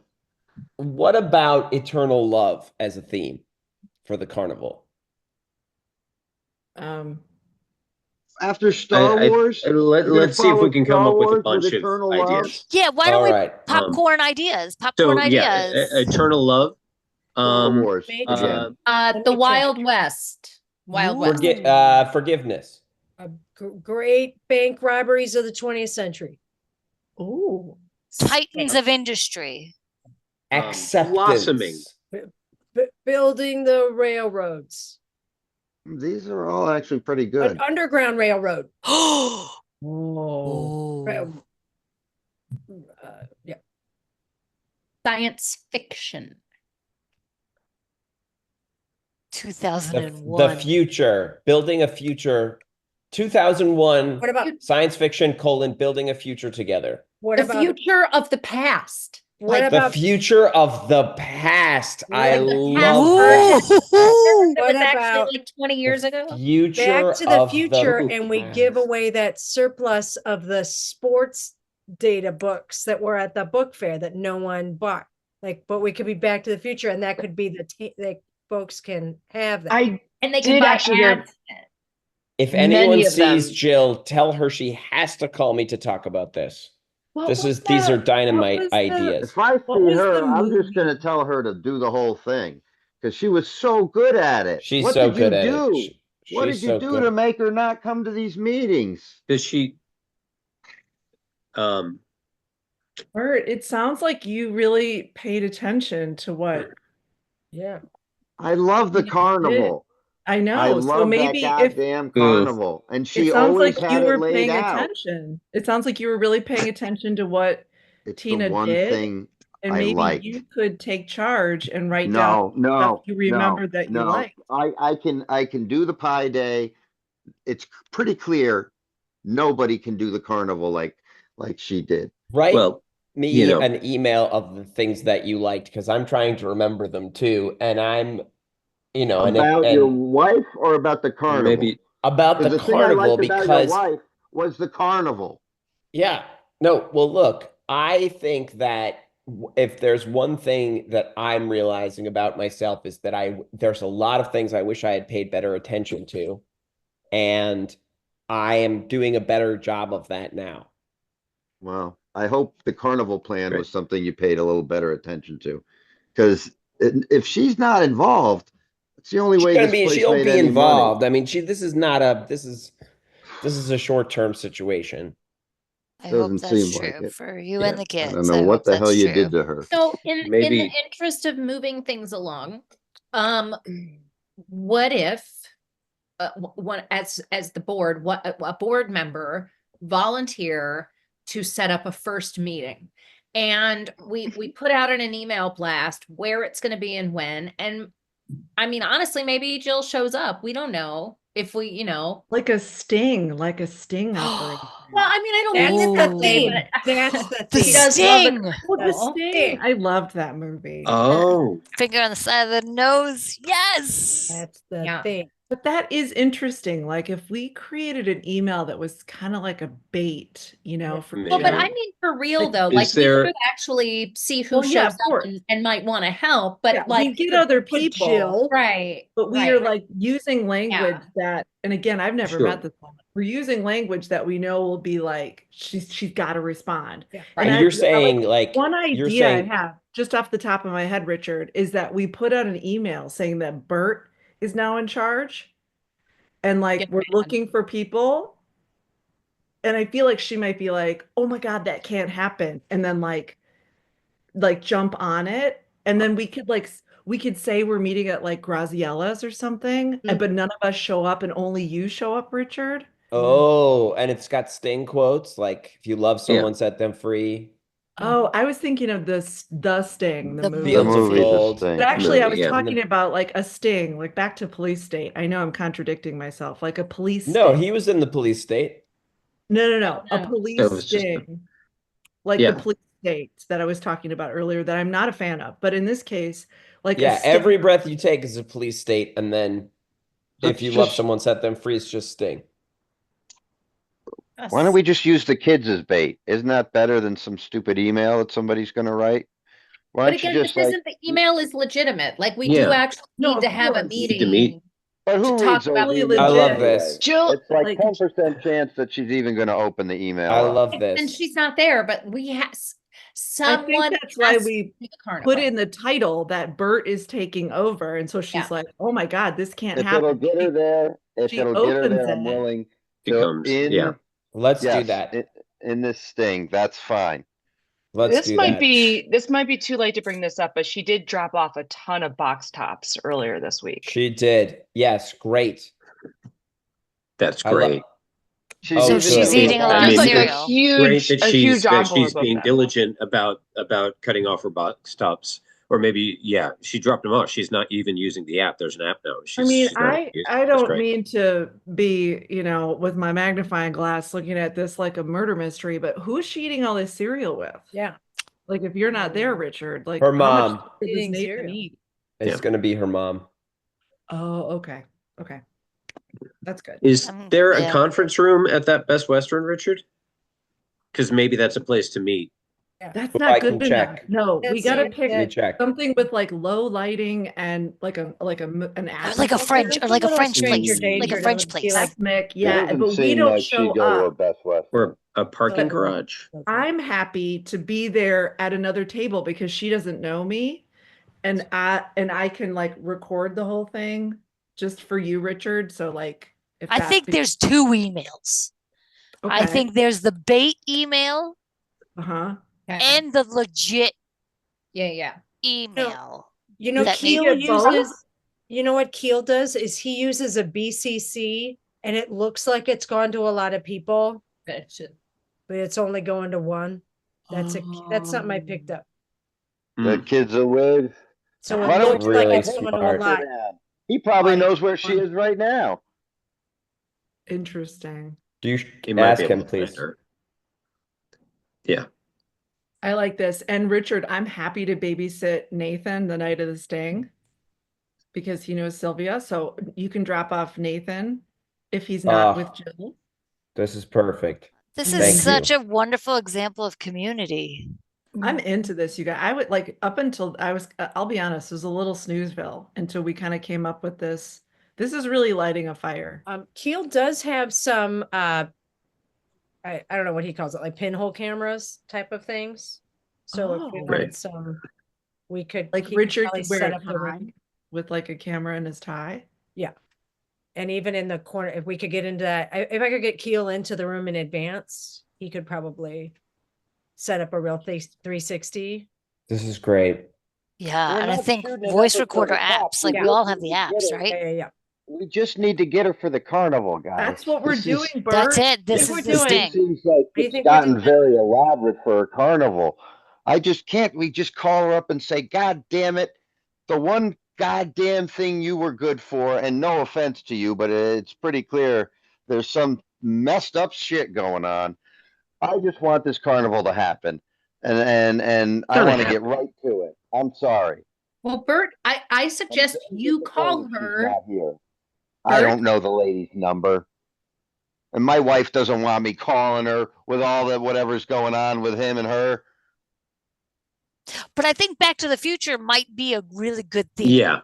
Speaker 3: What about eternal love as a theme for the carnival?
Speaker 11: after Star Wars.
Speaker 2: Let's see if we can come up with a bunch of
Speaker 11: Eternal Love?
Speaker 2: ideas.
Speaker 5: Yeah, why don't
Speaker 3: All
Speaker 5: we
Speaker 3: right.
Speaker 5: popcorn ideas?
Speaker 2: So
Speaker 5: Popcorn
Speaker 2: yeah,
Speaker 5: ideas.
Speaker 2: Eternal Love.
Speaker 11: Star Wars.
Speaker 9: Maybe.
Speaker 11: again.
Speaker 7: The Wild West. Wild West.
Speaker 3: Forgiveness.
Speaker 9: Great bank robberies of the 20th century.
Speaker 1: Ooh.
Speaker 5: Titans of industry.
Speaker 3: Acceptance.
Speaker 2: Blossoming.
Speaker 9: Building the railroads.
Speaker 11: These are all actually pretty good.
Speaker 9: An underground railroad.
Speaker 1: Oh.
Speaker 9: Rail- yeah.
Speaker 7: Science fiction.
Speaker 5: 2001.
Speaker 3: The future. Building a future. 2001.
Speaker 9: What about
Speaker 3: Science fiction : building a future together.
Speaker 9: what
Speaker 7: The
Speaker 9: about
Speaker 7: future of the past.
Speaker 9: what
Speaker 7: like
Speaker 3: The
Speaker 9: about
Speaker 3: future of the past. I
Speaker 9: Like the
Speaker 3: love
Speaker 9: past
Speaker 3: that.
Speaker 7: That
Speaker 9: What
Speaker 7: was actually
Speaker 9: about
Speaker 7: like 20 years ago.
Speaker 3: Future
Speaker 9: Back to the
Speaker 3: of
Speaker 9: Future and we give
Speaker 3: past.
Speaker 9: away that surplus of the sports data books that were at the book fair that no one bought. Like, but we could be Back to the Future and that could be like folks can have that.
Speaker 10: I
Speaker 7: And they can
Speaker 10: did
Speaker 7: buy
Speaker 10: actually hear-
Speaker 7: ads.
Speaker 3: If
Speaker 7: Many
Speaker 3: anyone
Speaker 7: of
Speaker 3: sees
Speaker 7: them.
Speaker 3: Jill, tell her she has to call me to talk about this. These are dynamite ideas.
Speaker 11: If I
Speaker 1: what
Speaker 11: see
Speaker 1: was
Speaker 11: her,
Speaker 1: the
Speaker 11: I'm just gonna
Speaker 1: movie?
Speaker 11: tell her to do the whole thing. Cause she was so good at it.
Speaker 3: She's
Speaker 11: What
Speaker 3: so
Speaker 11: did you
Speaker 3: good at it.
Speaker 11: do? What
Speaker 3: She's
Speaker 11: did you
Speaker 3: so
Speaker 11: do
Speaker 3: good.
Speaker 11: to make her not come to these meetings?
Speaker 2: Does she? Um,
Speaker 1: Bert, it sounds like you really paid attention to what
Speaker 9: Yeah.
Speaker 11: I love the
Speaker 1: you did.
Speaker 11: carnival.
Speaker 1: I
Speaker 11: I
Speaker 1: know. So
Speaker 11: love that
Speaker 1: maybe if
Speaker 11: goddamn
Speaker 2: Ooh.
Speaker 11: carnival. And
Speaker 1: it
Speaker 11: she
Speaker 1: sounds
Speaker 11: always
Speaker 1: like you
Speaker 11: had it
Speaker 1: were
Speaker 11: laid
Speaker 1: paying
Speaker 11: out.
Speaker 1: attention. It sounds like you were really paying attention to what
Speaker 11: It's the
Speaker 1: Tina
Speaker 11: one
Speaker 1: did,
Speaker 11: thing
Speaker 1: and
Speaker 11: I
Speaker 1: maybe
Speaker 11: liked.
Speaker 1: you could take charge and write down
Speaker 11: No,
Speaker 1: stuff
Speaker 11: no,
Speaker 1: you
Speaker 11: no,
Speaker 1: remember that you
Speaker 11: no.
Speaker 1: liked.
Speaker 11: I can do the Pi Day. It's pretty clear nobody can do the carnival like she did.
Speaker 3: Write
Speaker 2: well,
Speaker 3: me
Speaker 2: you know,
Speaker 3: an email of the things that you liked because I'm trying to remember them too. And I'm, and
Speaker 11: About your wife or about the carnival?
Speaker 2: maybe
Speaker 3: about the
Speaker 11: Because the thing I
Speaker 3: carnival
Speaker 11: liked about your
Speaker 3: because
Speaker 11: wife was the carnival.
Speaker 3: yeah, no, well, look, I think that if there's one thing that I'm realizing about myself is that there's a lot of things I wish I had paid better attention to, and I am doing a better job of that now.
Speaker 11: Well, I hope the carnival plan
Speaker 2: Right.
Speaker 11: was something you paid a little better attention to. Because if she's not involved, it's the only way this place
Speaker 3: She'll
Speaker 11: made
Speaker 3: be
Speaker 11: any
Speaker 3: involved.
Speaker 11: money.
Speaker 3: I mean, this is a short-term situation.
Speaker 5: I hope
Speaker 11: Doesn't
Speaker 5: that's
Speaker 11: seem like
Speaker 5: true
Speaker 11: it.
Speaker 5: for you
Speaker 2: Yeah.
Speaker 5: and the
Speaker 11: I
Speaker 5: kids.
Speaker 11: don't know
Speaker 5: I
Speaker 11: what
Speaker 5: hope
Speaker 11: the hell
Speaker 5: that's
Speaker 11: you
Speaker 5: true.
Speaker 11: did to her.
Speaker 7: So in the
Speaker 2: Maybe-
Speaker 7: interest of moving things along, what if one as the board, a board member volunteer to set up a first meeting? And we put out in an email blast where it's going to be and when. And I mean, honestly, maybe Jill shows up. We don't know if we,
Speaker 1: Like a sting operation.
Speaker 7: Well, I mean, I don't
Speaker 9: That's
Speaker 7: mean
Speaker 9: the
Speaker 7: it's a
Speaker 9: thing.
Speaker 7: thing.
Speaker 9: That's the
Speaker 5: The
Speaker 9: thing.
Speaker 7: She does love the
Speaker 5: sting.
Speaker 1: Well, the
Speaker 7: carnival.
Speaker 1: sting. I loved that movie.
Speaker 2: Oh,
Speaker 5: Finger on the side of the nose. Yes.
Speaker 9: That's the
Speaker 7: Yeah.
Speaker 9: thing.
Speaker 1: But that is interesting. Like if we created an email that was kind of like a bait, for
Speaker 7: Well, but
Speaker 1: Jill.
Speaker 7: I mean, for real
Speaker 1: Like,
Speaker 7: though,
Speaker 2: is
Speaker 7: like we
Speaker 2: there-
Speaker 7: could actually see who
Speaker 1: Well, yeah,
Speaker 7: shows
Speaker 1: of
Speaker 7: up
Speaker 1: course.
Speaker 7: and might want to help, but
Speaker 1: Yeah,
Speaker 7: like
Speaker 1: we get other
Speaker 9: But
Speaker 1: people,
Speaker 9: Jill,
Speaker 7: right.
Speaker 1: but we
Speaker 7: right.
Speaker 1: are like using language that, and again, I've never
Speaker 2: Sure.
Speaker 1: met this woman. We're using language that we know will be like, she's got to respond.
Speaker 9: Yeah.
Speaker 1: And
Speaker 3: And you're saying like
Speaker 1: one
Speaker 3: you're
Speaker 1: idea
Speaker 3: saying
Speaker 1: I have just off the top of my head, Richard, is that we put out an email saying that Bert is now in charge. And like,
Speaker 7: Yeah,
Speaker 1: we're
Speaker 7: man.
Speaker 1: looking for people. And I feel like she might be like, oh my God, that can't happen. And then like jump on it. And then we could say we're meeting at like Graziella's or something, but none of us show up and only you show up, Richard.
Speaker 3: oh, and it's got sting quotes like if you love someone, set them free.
Speaker 1: Oh, I was thinking of the Sting, the
Speaker 5: The
Speaker 1: movie.
Speaker 3: Fields of
Speaker 11: movie, The
Speaker 3: Gold.
Speaker 11: Sting.
Speaker 1: But actually, I was
Speaker 2: Yeah.
Speaker 1: talking about like a sting, like back to Police State. I know I'm contradicting myself, like a police
Speaker 3: No,
Speaker 1: sting.
Speaker 3: he was in the Police State.
Speaker 1: No. A
Speaker 7: No.
Speaker 1: police
Speaker 2: That was just-
Speaker 1: sting. Like
Speaker 2: Yeah.
Speaker 1: the police state that I was talking about earlier that I'm not a fan of. But in this case, like
Speaker 3: Yeah,
Speaker 1: a sting,
Speaker 3: every breath you take is a police state, and then
Speaker 11: Let's
Speaker 3: if you love
Speaker 11: just-
Speaker 3: someone, set them free. It's just sting.
Speaker 11: Why don't we just use the kids as bait? Isn't that better than some stupid email that somebody's gonna write? Why
Speaker 7: But
Speaker 11: don't you
Speaker 7: again,
Speaker 11: just
Speaker 7: this
Speaker 11: like,
Speaker 7: isn't the email is legitimate. Like we
Speaker 2: Yeah.
Speaker 7: do actually
Speaker 1: No,
Speaker 7: need to
Speaker 1: of
Speaker 7: have a
Speaker 1: course.
Speaker 2: Need to
Speaker 7: meeting.
Speaker 2: meet.
Speaker 11: but who
Speaker 7: to talk
Speaker 11: reads those
Speaker 7: about-
Speaker 11: emails
Speaker 1: I love
Speaker 11: anyway?
Speaker 3: this.
Speaker 10: Jill,
Speaker 11: It's like
Speaker 1: Like-
Speaker 11: 10% chance that she's even gonna open the email
Speaker 3: I
Speaker 11: up.
Speaker 3: love
Speaker 7: And
Speaker 3: this.
Speaker 7: she's not there, but we have
Speaker 1: I
Speaker 7: someone.
Speaker 1: think that's why
Speaker 7: has to
Speaker 1: we
Speaker 7: do the carnival.
Speaker 1: put in the title that Bert is taking over. And so she's
Speaker 7: Yeah.
Speaker 1: like, oh my God, this can't
Speaker 11: If it'll
Speaker 1: happen.
Speaker 11: get her there, if
Speaker 1: she
Speaker 11: it'll get her
Speaker 1: opens
Speaker 11: there, I'm
Speaker 1: it.
Speaker 11: willing
Speaker 2: It
Speaker 11: to
Speaker 2: comes, yeah.
Speaker 3: Let's do
Speaker 11: yes,
Speaker 3: that.
Speaker 11: in this sting, that's fine.
Speaker 3: Let's
Speaker 10: this
Speaker 3: do
Speaker 10: might
Speaker 3: that.
Speaker 10: be too late to bring this up, but she did drop off a ton of box tops earlier this week.
Speaker 3: She did. Yes, great.
Speaker 2: That's
Speaker 3: I love-
Speaker 2: great.
Speaker 11: She's
Speaker 3: Oh,
Speaker 5: So
Speaker 3: good.
Speaker 5: she's eating a lot
Speaker 2: I
Speaker 5: of
Speaker 2: mean,
Speaker 10: Like a
Speaker 5: cereal.
Speaker 2: Great
Speaker 10: huge,
Speaker 2: that
Speaker 10: a huge
Speaker 2: she's
Speaker 10: envelope of
Speaker 2: being
Speaker 10: them.
Speaker 2: diligent about cutting off her box or maybe, yeah, she dropped them off. She's not even using the app. There's an app now.
Speaker 1: I mean,
Speaker 2: She's not using it.
Speaker 1: I
Speaker 2: That's
Speaker 1: don't
Speaker 2: great.
Speaker 1: mean to be, with my magnifying glass looking at this like a murder mystery, but who's she eating all this cereal with?
Speaker 9: Yeah.
Speaker 1: Like if you're not there, Richard, like
Speaker 3: Her
Speaker 1: how much
Speaker 3: mom.
Speaker 1: does
Speaker 9: Eating
Speaker 1: Nathan
Speaker 9: cereal.
Speaker 1: eat?
Speaker 3: It's
Speaker 2: Yeah.
Speaker 3: gonna be her mom.
Speaker 1: Oh, okay. That's good.
Speaker 2: Is there a
Speaker 5: Yeah.
Speaker 2: conference room at that Best Western, Richard? Because maybe that's a place to meet.
Speaker 1: That's
Speaker 3: Well, I
Speaker 1: not
Speaker 3: can
Speaker 1: good enough.
Speaker 3: check.
Speaker 1: No, we
Speaker 9: That's
Speaker 1: gotta
Speaker 9: so
Speaker 1: pick
Speaker 3: Let me
Speaker 9: good.
Speaker 3: check.
Speaker 1: something with like low lighting and like an
Speaker 5: Or like a
Speaker 1: atmosphere.
Speaker 5: French, or
Speaker 9: That's
Speaker 5: like a
Speaker 9: little
Speaker 5: French
Speaker 9: stranger
Speaker 5: place, like a
Speaker 9: danger. That
Speaker 5: French
Speaker 9: would be
Speaker 5: place.
Speaker 9: like,
Speaker 1: Atmic,
Speaker 11: It
Speaker 1: yeah,
Speaker 11: doesn't
Speaker 1: but we
Speaker 11: seem
Speaker 1: don't
Speaker 11: like
Speaker 1: show
Speaker 11: she'd go to a
Speaker 1: up.
Speaker 11: Best Western.
Speaker 2: Or a parking
Speaker 1: But
Speaker 2: garage.
Speaker 1: I'm happy to be there at another table because she doesn't know me, and I can like record the whole thing just for you, Richard. So like, if
Speaker 5: I
Speaker 1: that
Speaker 5: think
Speaker 1: be-
Speaker 5: there's two emails. I
Speaker 1: okay,
Speaker 5: think there's the bait email
Speaker 1: uh-huh.
Speaker 5: and the legit
Speaker 7: Yeah.
Speaker 5: email.
Speaker 9: you know,
Speaker 5: That
Speaker 9: Keel
Speaker 1: get both?
Speaker 9: uses, you know what Keel does is he uses a BCC and it looks like it's gone to a lot of people, but it's only going to one. That's something I picked up.
Speaker 11: The kids are with.
Speaker 9: So
Speaker 11: Why
Speaker 9: it
Speaker 11: don't
Speaker 9: looks
Speaker 11: we
Speaker 9: like
Speaker 3: really
Speaker 9: it's
Speaker 11: take
Speaker 9: going to a
Speaker 3: smart.
Speaker 9: lot.
Speaker 11: Amsterdam? He probably
Speaker 9: But
Speaker 11: knows where she
Speaker 9: one.
Speaker 11: is right now.
Speaker 1: Interesting.
Speaker 3: Do you
Speaker 2: He might
Speaker 3: ask
Speaker 2: be able
Speaker 3: him,
Speaker 2: to find
Speaker 3: please?
Speaker 2: her. Yeah.
Speaker 1: I like this. And Richard, I'm happy to babysit Nathan the night of the sting because he knows Sylvia. So you can drop off Nathan if he's not with
Speaker 3: Oh.
Speaker 1: Jill.
Speaker 3: This is perfect.
Speaker 5: This
Speaker 1: And
Speaker 5: is
Speaker 3: Thank
Speaker 5: such
Speaker 3: you.
Speaker 5: a wonderful example of community.
Speaker 1: I'm into this, you guys. I would like up until I was, I'll be honest, it was a little snoozeville until we kind of came up with this. This is really lighting a fire.
Speaker 9: Keel does have some I don't know what he calls it, like pinhole cameras type of things. So if we
Speaker 1: Oh.
Speaker 9: wanted
Speaker 2: Right.
Speaker 9: some, we could
Speaker 1: Like
Speaker 9: he could
Speaker 1: Richard
Speaker 9: probably
Speaker 1: could wear
Speaker 9: set
Speaker 1: a
Speaker 9: up the
Speaker 1: tie
Speaker 9: room.
Speaker 1: with like a camera in his tie.
Speaker 9: Yeah. And even in the corner, if we could get into that, if I could get Keel into the room in advance, he could probably set up a real 360.
Speaker 3: This is great.
Speaker 5: Yeah,
Speaker 11: We're
Speaker 5: and I
Speaker 11: not
Speaker 5: think
Speaker 11: shooting it
Speaker 5: voice
Speaker 11: up until
Speaker 5: recorder
Speaker 11: the top.
Speaker 5: apps, like
Speaker 9: Yeah.
Speaker 5: we all have the
Speaker 11: Get
Speaker 5: apps,
Speaker 11: it.
Speaker 5: right?
Speaker 9: Yeah.
Speaker 11: We just need to get her for the carnival, guys.
Speaker 1: That's what we're
Speaker 11: This
Speaker 1: doing,
Speaker 11: is-
Speaker 1: Bert.
Speaker 5: That's it. This
Speaker 1: That's what
Speaker 5: is
Speaker 1: we're
Speaker 5: the
Speaker 1: doing.
Speaker 11: It
Speaker 5: sting.
Speaker 11: seems like
Speaker 9: do you
Speaker 11: it's
Speaker 9: think we're
Speaker 11: gotten
Speaker 9: doing?
Speaker 11: very elaborate for a carnival. I just can't, we just call her up and say, God damn it, the one goddamn thing you were good for, and no offense to you, but it's pretty clear there's some messed up shit going on. I just want this carnival to happen. And I
Speaker 2: Gonna
Speaker 11: want to get
Speaker 2: happen.
Speaker 11: right to it. I'm sorry.
Speaker 7: Well, Bert, I suggest
Speaker 11: I'm
Speaker 7: you call
Speaker 11: disappointed she's
Speaker 7: her.
Speaker 11: not here. I
Speaker 7: Bert?
Speaker 11: don't know the lady's number. And my wife doesn't want me calling her with all the whatever's going on with him and her.
Speaker 5: But I think Back to the Future might be a really good theme.
Speaker 2: Yeah.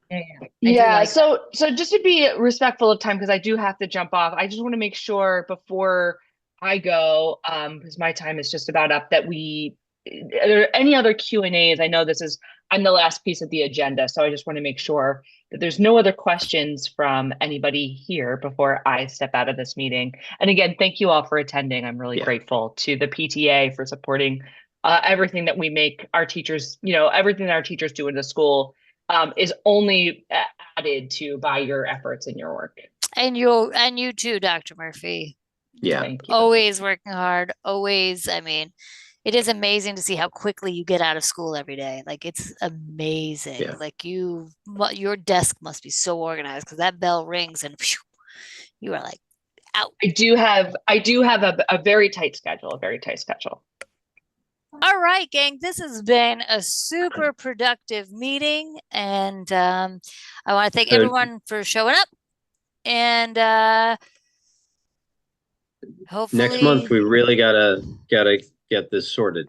Speaker 10: Yeah, so just to be respectful of time, because I do have to jump off, I just want to make sure before I go, because my time is just about up, that are there any other Q&As? I know I'm the last piece of the agenda, so I just want to make sure that there's no other questions from anybody here before I step out of this meeting. And again, thank you all for attending. I'm really grateful to the PTA for supporting everything that we make our teachers, everything that our teachers do in the school is only added to by your efforts and your work.
Speaker 5: And you too, Dr. Murphy.
Speaker 2: Yeah.
Speaker 10: Thank you.
Speaker 5: Always working hard. Always. I mean, it is amazing to see how quickly you get out of school every day. Like it's amazing.
Speaker 2: Yeah.
Speaker 5: Like your desk must be so organized because that bell rings and phew, you are like out.
Speaker 10: I do have a very tight schedule,
Speaker 5: All right, gang, this has been a super productive meeting. And I want to thank everyone for showing up. And hopefully
Speaker 2: Next month we really gotta get this sorted.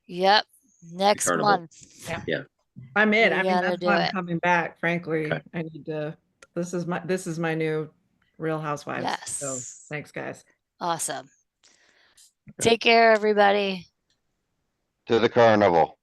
Speaker 5: Yep. Next
Speaker 2: Carnival.
Speaker 5: month.
Speaker 2: Yeah.
Speaker 1: I'm in.
Speaker 5: We
Speaker 1: I mean,
Speaker 5: gotta
Speaker 1: that's
Speaker 5: do
Speaker 1: why I'm
Speaker 5: it.
Speaker 1: coming back. Frankly,
Speaker 2: Okay.
Speaker 1: I need to. This is my new Real Housewives. So
Speaker 5: Yes.
Speaker 1: thanks, guys.
Speaker 5: Awesome. Take care, everybody.
Speaker 11: To the carnival.